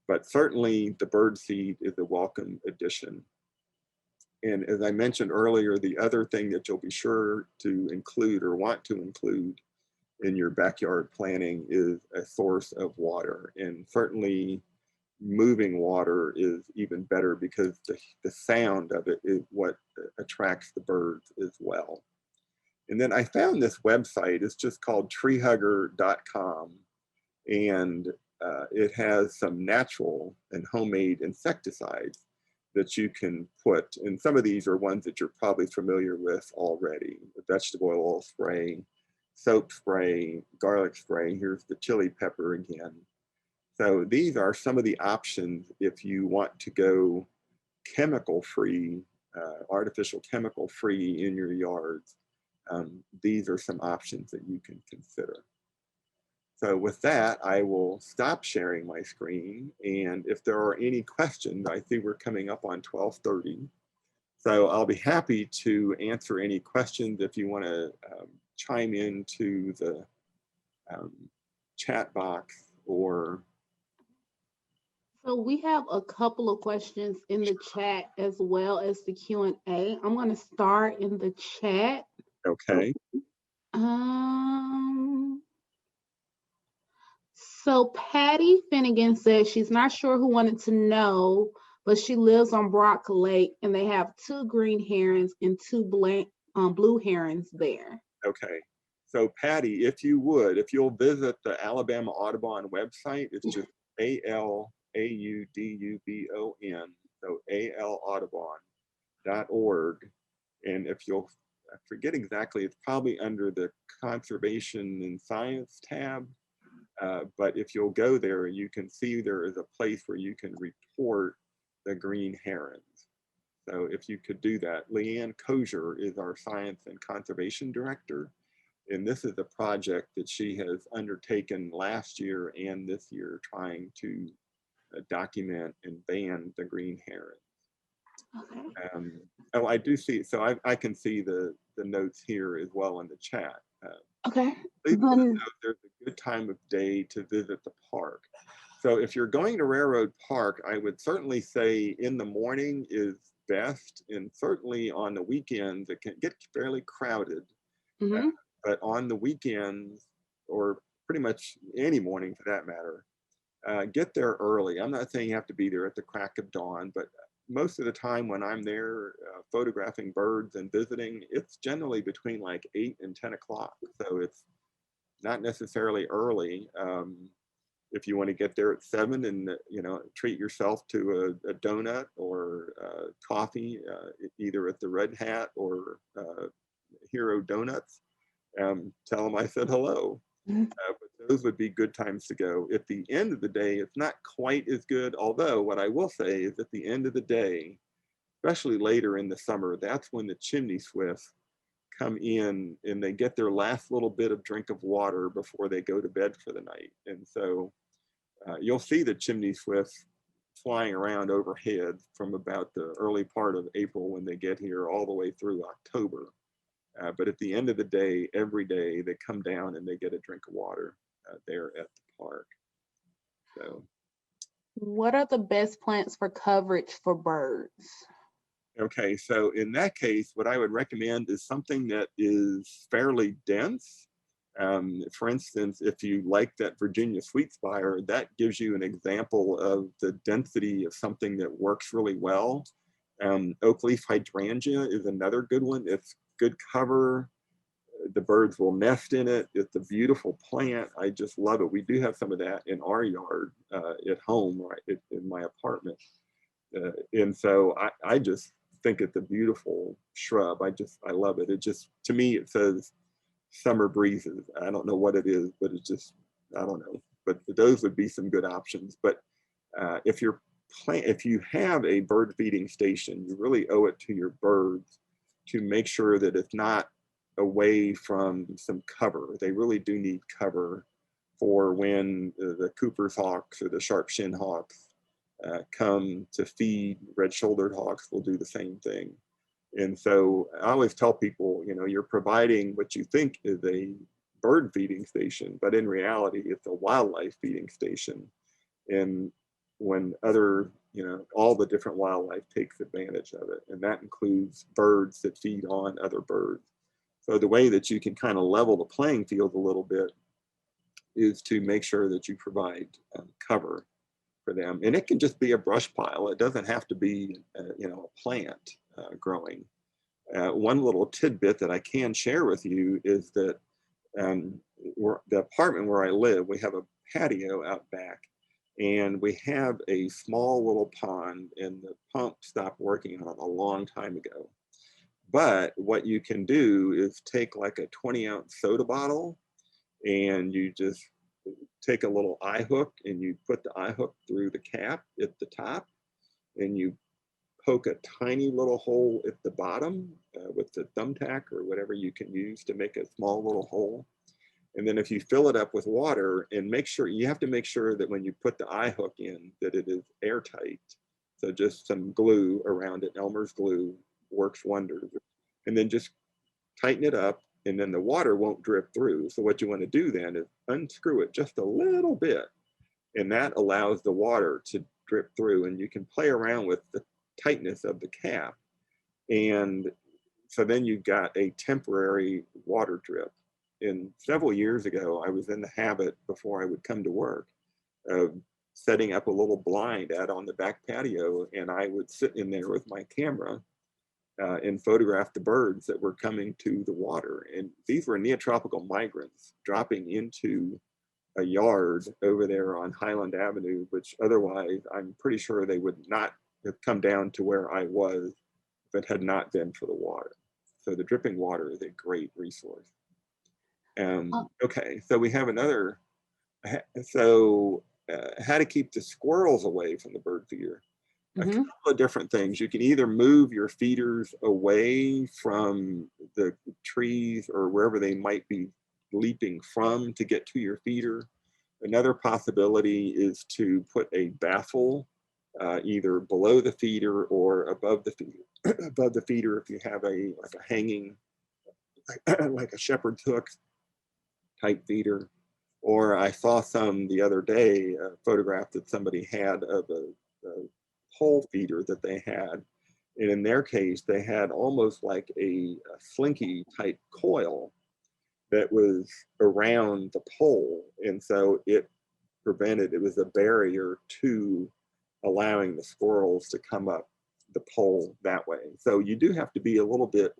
But certainly the bird seed is a welcome addition. And as I mentioned earlier, the other thing that you'll be sure to include or want to include in your backyard planting is a source of water. And certainly moving water is even better, because the sound of it is what attracts the birds as well. And then I found this website. It's just called treehugger.com, and it has some natural and homemade insecticides that you can put. And some of these are ones that you're probably familiar with already: vegetable oil spray, soap spray, garlic spray. Here's the chili pepper again. So these are some of the options if you want to go chemical-free, artificial chemical-free in your yards. These are some options that you can consider. So with that, I will stop sharing my screen. And if there are any questions, I see we're coming up on 12:30. So I'll be happy to answer any questions if you want to chime into the chat box or. So we have a couple of questions in the chat as well as the Q&A. I'm going to start in the chat. Okay. So Patty Finnegan says she's not sure who wanted to know, but she lives on Brock Lake, and they have 2 green herons and 2 blue herons there. Okay. So Patty, if you'll visit the Alabama Audubon website, it's just ALAUDUBON, so alaudubon.org. And if you'll, I forget exactly, it's probably under the Conservation and Science tab. But if you'll go there, you can see there is a place where you can report the green herons. So if you could do that. Leanne Kozier is our Science and Conservation Director. And this is a project that she has undertaken last year and this year, trying to document and ban the green heron. Okay. Oh, I do see. So I can see the notes here as well in the chat. Okay. Please Then note there's a good time of day to visit the park. So if you're going to Railroad Park, I would certainly say in the morning is best, and certainly on the weekends it can get fairly crowded. mhm. But on the weekends, or pretty much any morning for that matter, get there early. I'm not saying you have to be there at the crack of dawn, but most of the time when I'm there photographing birds and visiting, it's generally between like 8 and 10 o'clock. So it's not necessarily early. If you want to get there at 7 and treat yourself to a donut or coffee, either at the Red Hat or Hero Donuts, tell them I said hello. Mhm. But those would be good times to go. At the end of the day, it's not quite as good. Although what I will say is at the end of the day, especially later in the summer, that's when the chimney swifts come in and they get their last little bit of drink of water before they go to bed for the night. And so you'll see the chimney swifts flying around overhead from about the early part of April when they get here all the way through October. But at the end of the day, every day they come down and they get a drink of water there at the park. So, What are the best plants for coverage for birds? okay, so in that case, what I would recommend is something that is fairly dense. For instance, if you like that Virginia sweetspire, that gives you an example of the density of something that works really well. Oak leaf hydrangea is another good one. It's good cover. The birds will nest in it. It's a beautiful plant. I just love it. We do have some of that in our yard at home, right, in my apartment. And so I just think it's a beautiful shrub. I love it. It just, to me, it says summer breezes. I don't know what it is, but it's just, I don't know. But those would be some good options. But if you have a bird feeding station, you really owe it to your birds to make sure that it's not away from some cover. They really do need cover for when the Cooper's hawks or the sharp-shinned hawks come to feed. Red-shouldered hawks will do the same thing. And so I always tell people, you're providing what you think is a bird feeding station, but in reality, it's a wildlife feeding station. And when all the different wildlife takes advantage of it, and that includes birds that feed on other birds. So the way that you can kind of level the playing field a little bit is to make sure that you provide cover for them. And it can just be a brush pile. It doesn't have to be, a plant growing. One little tidbit that I can share with you is that the apartment where I live, we have a patio out back, and we have a small little pond, and the pump stopped working on it a long time ago. But what you can do is take like a 20-ounce soda bottle, and you just take a little eye hook and you put the eye hook through the cap at the top, and you poke a tiny little hole at the bottom with the thumbtack or whatever you can use to make a small little hole. And then if you fill it up with water, and you have to make sure that when you put the eye hook in, that it is airtight. So just some glue around it, Elmer's glue works wonders. And then just tighten it up, and then the water won't drip through. So what you want to do then is unscrew it just a little bit, and that allows the water to drip through, and you can play around with the tightness of the cap. And so then you've got a temporary water drip. And several years ago, I was in the habit, before I would come to work, of setting up a little blind out on the back patio, and I would sit in there with my camera and photograph the birds that were coming to the water. And these were neotropical migrants dropping into a yard over there on Highland Avenue, which otherwise I'm pretty sure they would not have come down to where I was if it had not been for the water. So the dripping water is a great resource. Okay, so we have another, how to keep the squirrels away from the bird feeder. A couple of different things. You can either move your feeders away from the trees or wherever they might be leaping from to get to your feeder, Another possibility is to put a baffle either below the feeder or above the feeder. Above the feeder, if you have a like a hanging, like a shepherd's hook type feeder. Or I saw some the other day, a photograph that somebody had of a pole feeder that they had. And in their case, they had almost like a slinky type coil that was around the pole. And so it was a barrier to allowing the squirrels to come up the pole that way. So you do have to be a little bit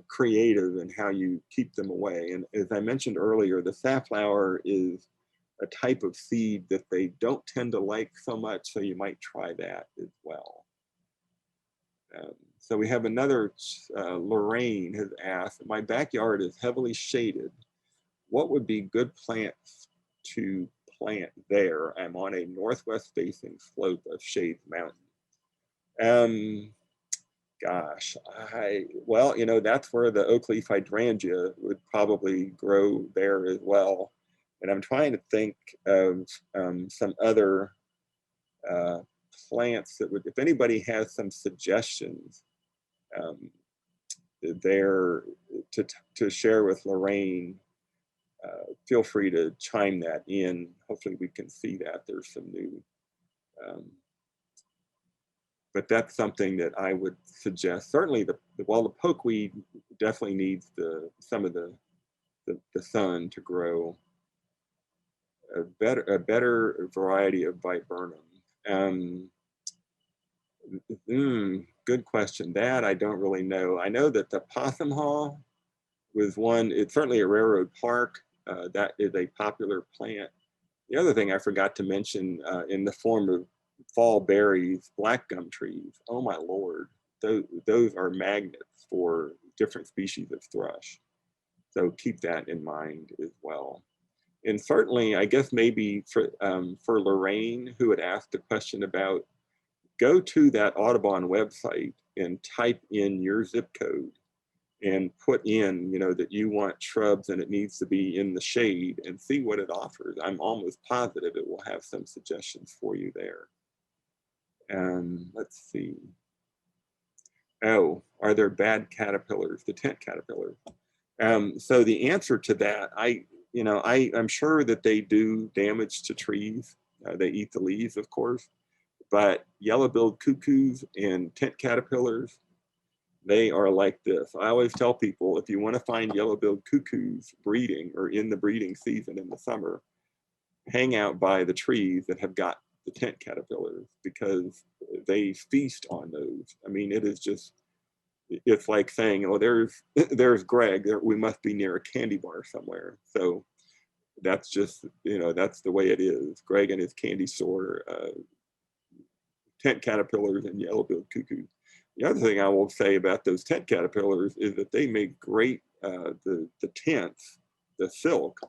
creative in how you keep them away. And as I mentioned earlier, the safflower is a type of seed that they don't tend to like so much, so you might try that as well. So we have another, Lorraine has asked, my backyard is heavily shaded. What would be good plants to plant there? I'm on a northwest facing slope of Shades Mountain. Gosh, well, you know, that's where the oak leaf hydrangea would probably grow there as well. And I'm trying to think of some other plants that would, if anybody has some suggestions there to share with Lorraine, feel free to chime that in. Hopefully we can see that there's some new, but that's something that I would suggest. Certainly the pokeweed definitely needs some of the sun to grow. A better variety of viburnum. Good question. That I don't really know. I know that the possum haw was one. It's certainly a railroad park. That is a popular plant. The other thing I forgot to mention in the form of fall berries, black gum trees. Oh my Lord, those are magnets for different species of thrush. So keep that in mind as well. And certainly, I guess maybe for Lorraine, who had asked a question about, go to that Audubon website and type in your zip code and put in, you know, that you want shrubs and it needs to be in the shade and see what it offers. I'm almost positive it will have some suggestions for you there. Let's see. Oh, are there bad caterpillars, the tent caterpillars? So the answer to that, I'm sure that they do damage to trees. They eat the leaves, of course, but yellow-billed cuckoos and tent caterpillars, they are like this. I always tell people, if you want to find yellow-billed cuckoos breeding or in the breeding season in the summer, hang out by the trees that have got the tent caterpillars because they feast on those. I mean, it is just, it's like saying, oh, there's Greg, we must be near a candy bar somewhere. So that's just, that's the way it is. Greg and his candy store, tent caterpillars and yellow-billed cuckoos. The other thing I will say about those tent caterpillars is that they make great, the tents, the silk,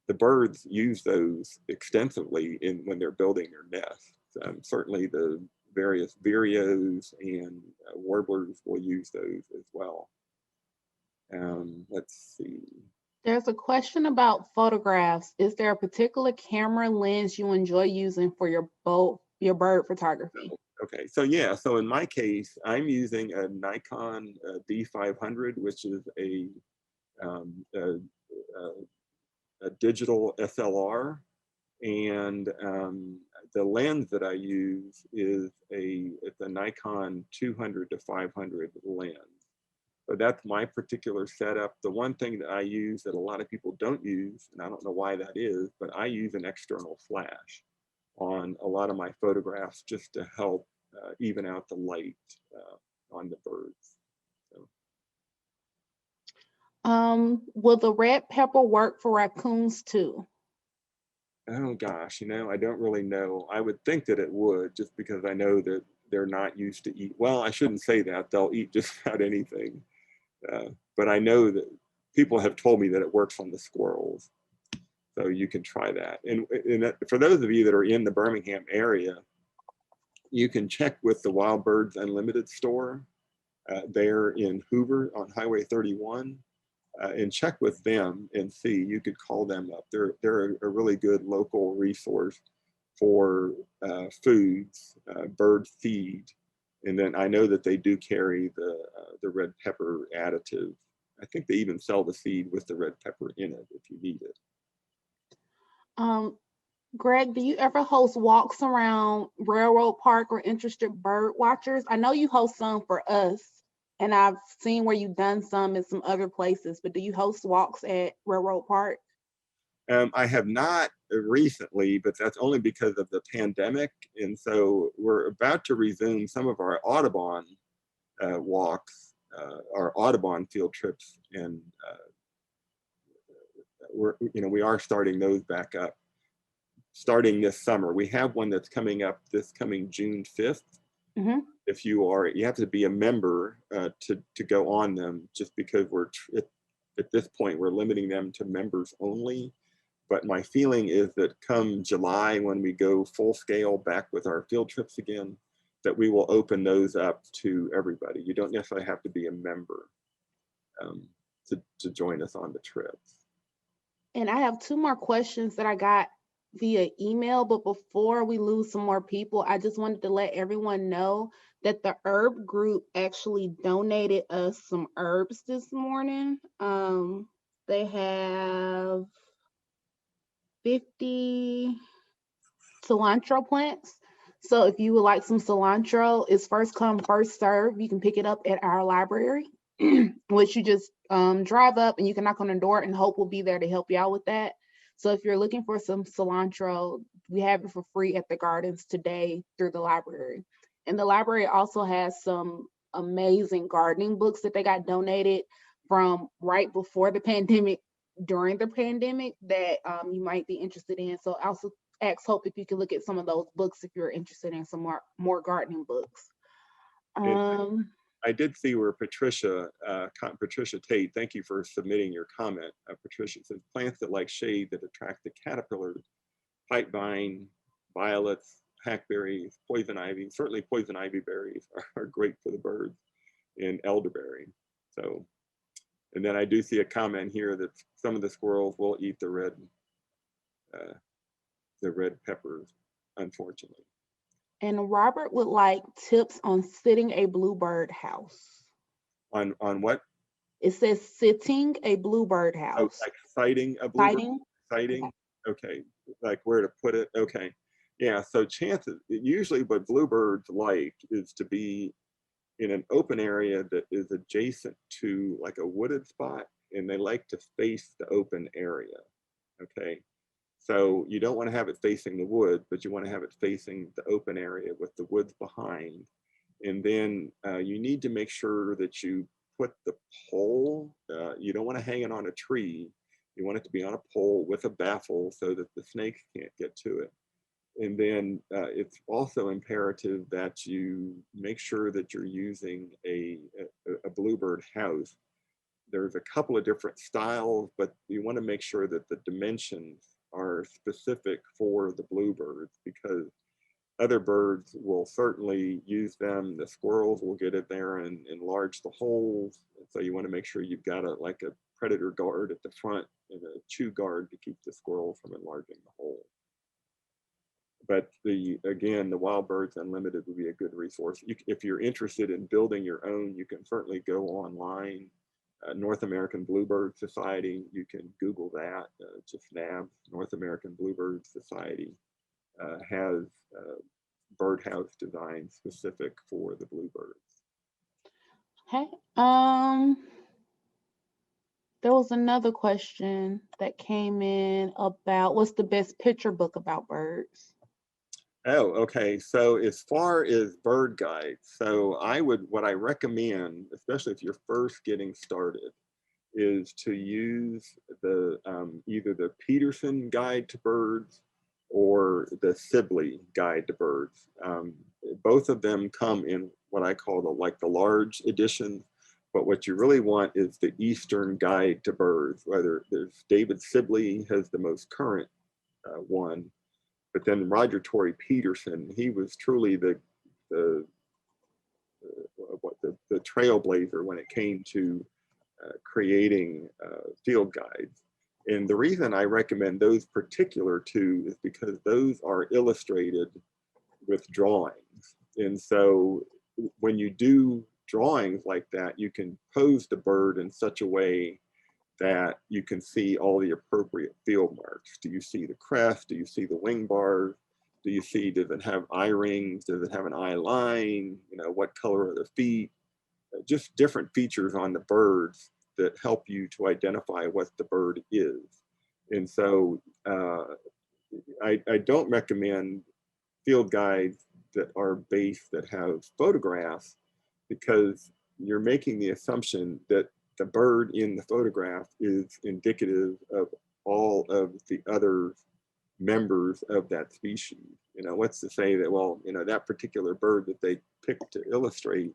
the birds use those extensively when they're building their nests. Certainly the various vireos and warblers will use those as well. Let's see. There's a question about photographs. Is there a particular camera lens you enjoy using for your bird photography? Okay, so yeah, so in my case, I'm using a Nikon D500, which is a digital SLR, and the lens that I use is it's a Nikon 200 to 500 lens. So that's my particular setup. The one thing that I use that a lot of people don't use, and I don't know why that is, but I use an external flash on a lot of my photographs just to help even out the light on the birds. So. Will the red pepper work for raccoons too? Oh gosh, I don't really know. I would think that it would, just because I know that they're not used to eat. Well, I shouldn't say that. They'll eat just about anything. But I know that people have told me that it works on the squirrels. So you can try that. And for those of you that are in the Birmingham area, you can check with the Wild Birds Unlimited store there in Hoover on Highway 31. and check with them and see. You could call them up. They're a really good local resource for foods, bird feed. And then I know that they do carry the red pepper additive. I think they even sell the seed with the red pepper in it if you need it. Greg, do you ever host walks around Railroad Park or interested bird watchers? I know you host some for us, and I've seen where you've done some in some other places, but do you host walks at Railroad Park? I have not recently, but that's only because of the pandemic. And so we're about to resume some of our Audubon walks, our Audubon field trips, and we are starting those back up starting this summer. We have one that's coming up this coming June 5th. Mm-hmm. If you have to be a member to go on them, just because at this point we're limiting them to members only. But my feeling is that come July, when we go full scale back with our field trips again, that we will open those up to everybody. You don't necessarily have to be a member to join us on the trips. And I have 2 more questions that I got via email, but before we lose some more people, I just wanted to let everyone know that the herb group actually donated us some herbs this morning. They have 50 cilantro plants. So if you would like some cilantro, it's first come, first serve. You can pick it up at our library, which you just drive up and you can knock on the door and Hope will be there to help you out with that. So if you're looking for some cilantro, we have it for free at the gardens today through the library. And the library also has some amazing gardening books that they got donated from right before the pandemic, during the pandemic, that you might be interested in. So also ask Hope if you can look at some of those books if you're interested in some more gardening books. I did see where Patricia Tate, thank you for submitting your comment. Patricia says, plants that like shade that attract the caterpillars, pipevine, violets, hackberries, poison ivy. Certainly poison ivy berries are great for the birds, and elderberry. So, and then I do see a comment here that some of the squirrels will eat the red peppers, unfortunately. And Robert would like tips on sitting a bluebird house. On what? It says sitting a bluebird house. Oh, like sighting a bluebird? Sighting? Okay. Like where to put it? Okay. Yeah, so usually what bluebirds like is to be in an open area that is adjacent to like a wooded spot, and they like to face the open area, okay? So you don't want to have it facing the wood, but you want to have it facing the open area with the woods behind. And then you need to make sure that you put the pole, you don't want to hang it on a tree. You want it to be on a pole with a baffle so that the snakes can't get to it. And then it's also imperative that you make sure that you're using a bluebird house. There's a couple of different styles, but you want to make sure that the dimensions are specific for the bluebirds, because other birds will certainly use them. The squirrels will get it there and enlarge the holes. So you want to make sure you've got a predator guard at the front and a chew guard to keep the squirrels from enlarging the hole. But again, the Wild Birds Unlimited would be a good resource. If you're interested in building your own, you can certainly go online. North American Bluebird Society, you can Google that, just NAB, North American Bluebird Society has birdhouse design specific for the bluebirds. Okay. There was another question that came in about what's the best picture book about birds? Oh, okay. So as far as bird guides, so what I recommend, especially if you're first getting started, is to use the either the Peterson Guide to Birds or the Sibley Guide to Birds. Both of them come in what I call the large edition, but what you really want is the Eastern Guide to Birds. Whether there's David Sibley has the most current one, but then Roger Tory Peterson, he was truly the trailblazer when it came to creating field guides. And the reason I recommend those particular two is because those are illustrated with drawings. And so when you do drawings like that, you can pose the bird in such a way that you can see all the appropriate field marks. Do you see the crest? Do you see the wing bars? Do you see, does it have eye rings? Does it have an eye line? You know, what color are the feet? Just different features on the birds that help you to identify what the bird is. And so I don't recommend field guides that are based that have photographs, because you're making the assumption that the bird in the photograph is indicative of all of the other members of that species. You know, what's to say that, well, you know, that particular bird that they picked to illustrate,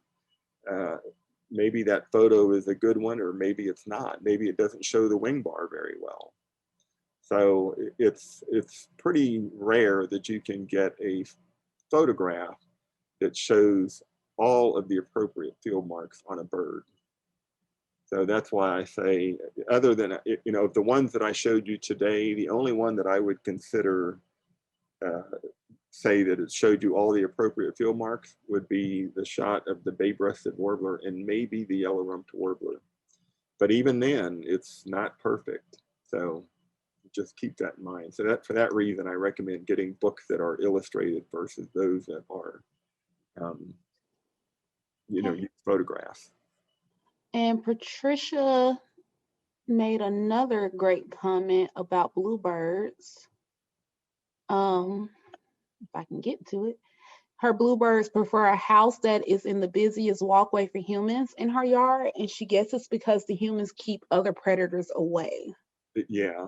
maybe that photo is a good one, or maybe it's not. Maybe it doesn't show the wing bar very well. So it's pretty rare that you can get a photograph that shows all of the appropriate field marks on a bird. So that's why I say, other than, you know, the ones that I showed you today, the only one that I would consider say that it showed you all the appropriate field marks would be the shot of the bay-breasted warbler and maybe the yellow-rumped warbler. But even then, it's not perfect. So just keep that in mind. So that, for that reason, I recommend getting books that are illustrated versus those that are, you know, photographs. And Patricia made another great comment about bluebirds. If I can get to it. Her bluebirds prefer a house that is in the busiest walkway for humans in her yard, and she guesses because the humans keep other predators away. Yeah.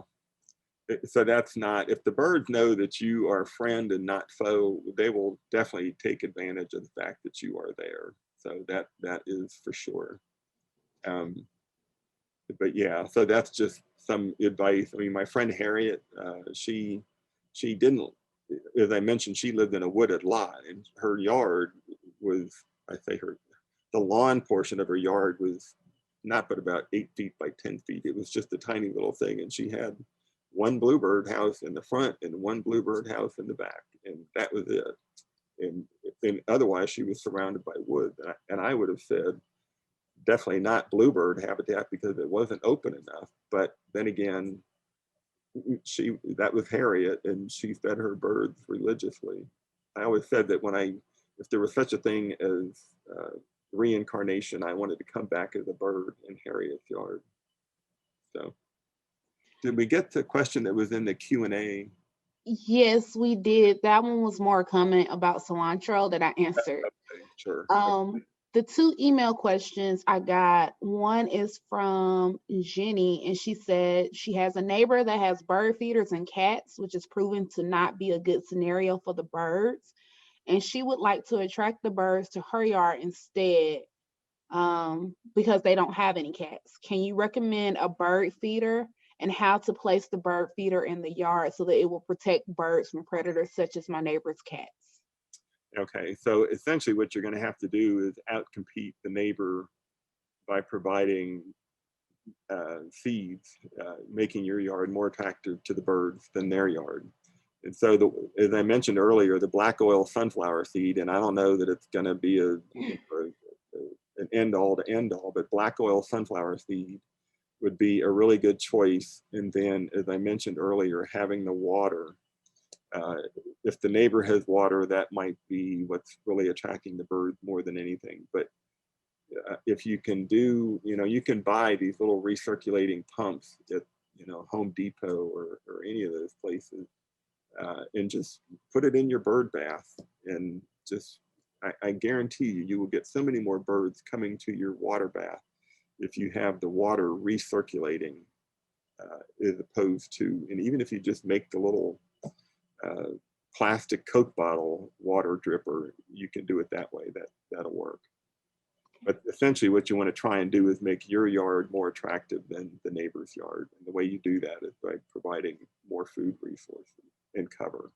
So that's not, if the birds know that you are friend and not foe, they will definitely take advantage of the fact that you are there. So that is for sure. But yeah, so that's just some advice. I mean, my friend Harriet, she didn't, as I mentioned, she lived in a wooded lot, and her yard was, the lawn portion of her yard was not but about 8 feet by 10 feet. It was just a tiny little thing, and she had one bluebird house in the front and one bluebird house in the back, and that was it. And otherwise, she was surrounded by woods. And I would have said, definitely not bluebird habitat, because it wasn't open enough. But then again, that was Harriet, and she fed her birds religiously. I always said that if there was such a thing as reincarnation, I wanted to come back as a bird in Harriet's yard. So, did we get the question that was in the Q&A? Yes, we did. That one was more a comment about cilantro that I answered. Okay, sure. The two email questions I got, one is from Jenny, and she said she has a neighbor that has bird feeders and cats, which is proven to not be a good scenario for the birds. And she would like to attract the birds to her yard instead, because they don't have any cats. Can you recommend a bird feeder and how to place the bird feeder in the yard so that it will protect birds from predators such as my neighbor's cats? Okay, so essentially what you're going to have to do is outcompete the neighbor by providing seeds, making your yard more attractive to the birds than their yard. And so, as I mentioned earlier, the black oil sunflower seed, and I don't know that it's going to be an end-all to end-all, but black oil sunflower seed would be a really good choice. And then, as I mentioned earlier, having the water. If the neighbor has water, that might be what's really attracting the birds more than anything. But if you can do, you can buy these little recirculating pumps at, Home Depot or any of those places, and just put it in your bird bath. And just, I guarantee you will get so many more birds coming to your water bath if you have the water recirculating, as opposed to, and even if you just make the little plastic Coke bottle water dripper, you can do it that way. That'll work. But essentially what you want to try and do is make your yard more attractive than the neighbor's yard. And the way you do that is by providing more food resources and cover.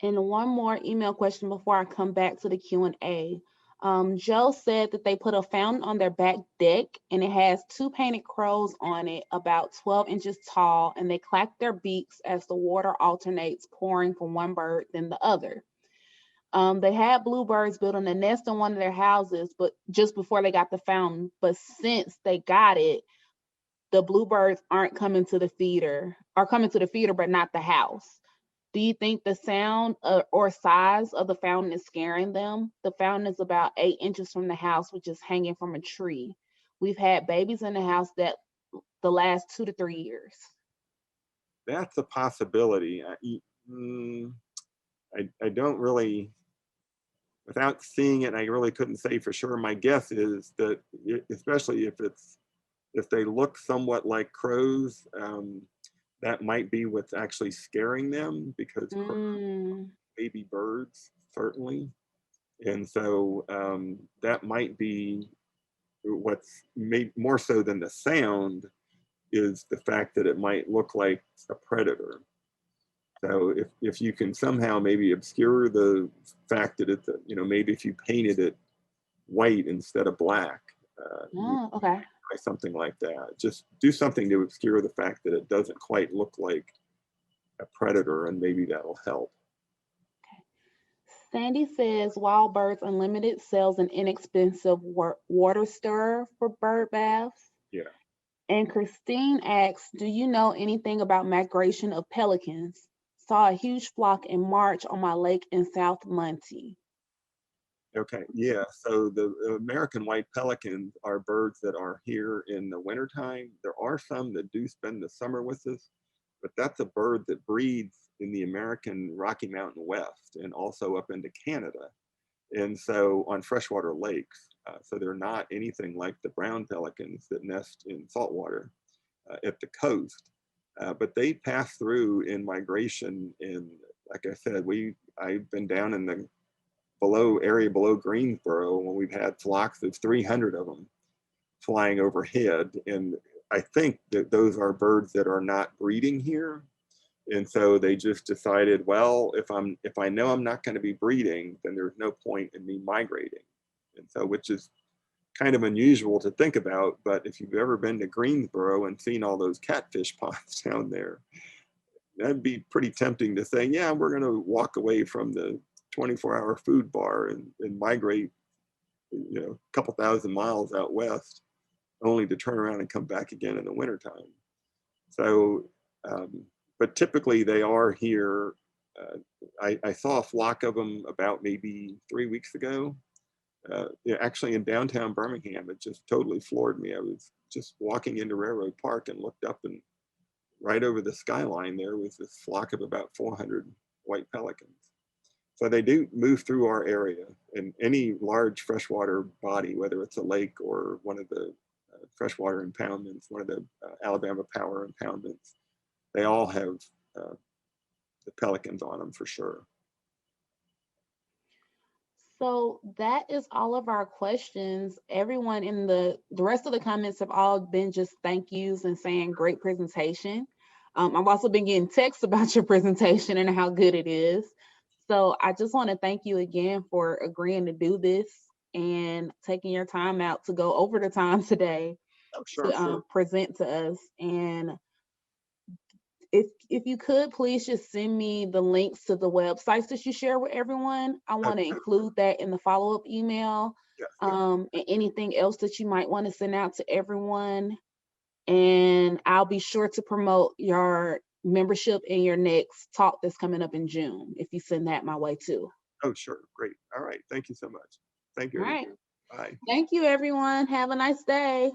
And one more email question before I come back to the Q&A. Joe said that they put a fountain on their back deck and it has 2 painted crows on it about 12 inches tall, and they clack their beaks as the water alternates pouring from one bird then the other. They had bluebirds building a nest in one of their houses, but just before they got the fountain. But since they got it, the bluebirds aren't coming to the feeder, are coming to the feeder, but not the house. Do you think the sound or size of the fountain is scaring them? The fountain is about 8 inches from the house, which is hanging from a tree. We've had babies in the house that the last 2 to 3 years. That's a possibility. I don't really, without seeing it, I really couldn't say for sure. My guess is that, especially if they look somewhat like crows, that might be what's actually scaring them, because crows, baby birds, certainly. And so that might be what's made more so than the sound, is the fact that it might look like a predator. So if you can somehow maybe obscure the fact that it's, maybe if you painted it white instead of black, Okay. something like that. Just do something to obscure the fact that it doesn't quite look like a predator, and maybe that'll help. Sandy says Wild Birds Unlimited sells an inexpensive water stirrer for bird baths. Yeah. And Christine asks, do you know anything about migration of pelicans? Saw a huge flock in March on my lake in South Muncie. Okay, yeah, so the American white pelicans are birds that are here in the wintertime. There are some that do spend the summer with us, but that's a bird that breeds in the American Rocky Mountain West and also up into Canada. And so on freshwater lakes, so they're not anything like the brown pelicans that nest in saltwater at the coast. But they pass through in migration. And like I said, I've been down in the area below Greensboro when we've had flocks of 300 of them flying overhead. And I think that those are birds that are not breeding here. And so they just decided, well, if I know I'm not going to be breeding, then there's no point in me migrating. And so, which is kind of unusual to think about, but if you've ever been to Greensboro and seen all those catfish ponds down there, that'd be pretty tempting to say, yeah, we're going to walk away from the 24-hour food bar and migrate, a couple thousand miles out west, only to turn around and come back again in the wintertime. So, but typically they are here. I saw a flock of them about maybe 3 weeks ago. Actually in downtown Birmingham. It just totally floored me. I was just walking into Railroad Park and looked up, and right over the skyline there was this flock of about 400 white pelicans. So they do move through our area, and any large freshwater body, whether it's a lake or one of the freshwater impoundments, one of the Alabama Power impoundments, they all have the pelicans on them for sure. So that is all of our questions. Everyone in the rest of the comments have all been just thank yous and saying great presentation. I've also been getting texts about your presentation and how good it is. So I just want to thank you again for agreeing to do this and taking your time out to go over the time today to present to us. And if you could, please just send me the links to the websites that you share with everyone. I want to include that in the follow-up email. And anything else that you might want to send out to everyone. And I'll be sure to promote your membership in your next talk that's coming up in June, if you send that my way too. Oh, sure. Great. All right. Thank you so much. Thank you. All right. Bye. Thank you, everyone. Have a nice day.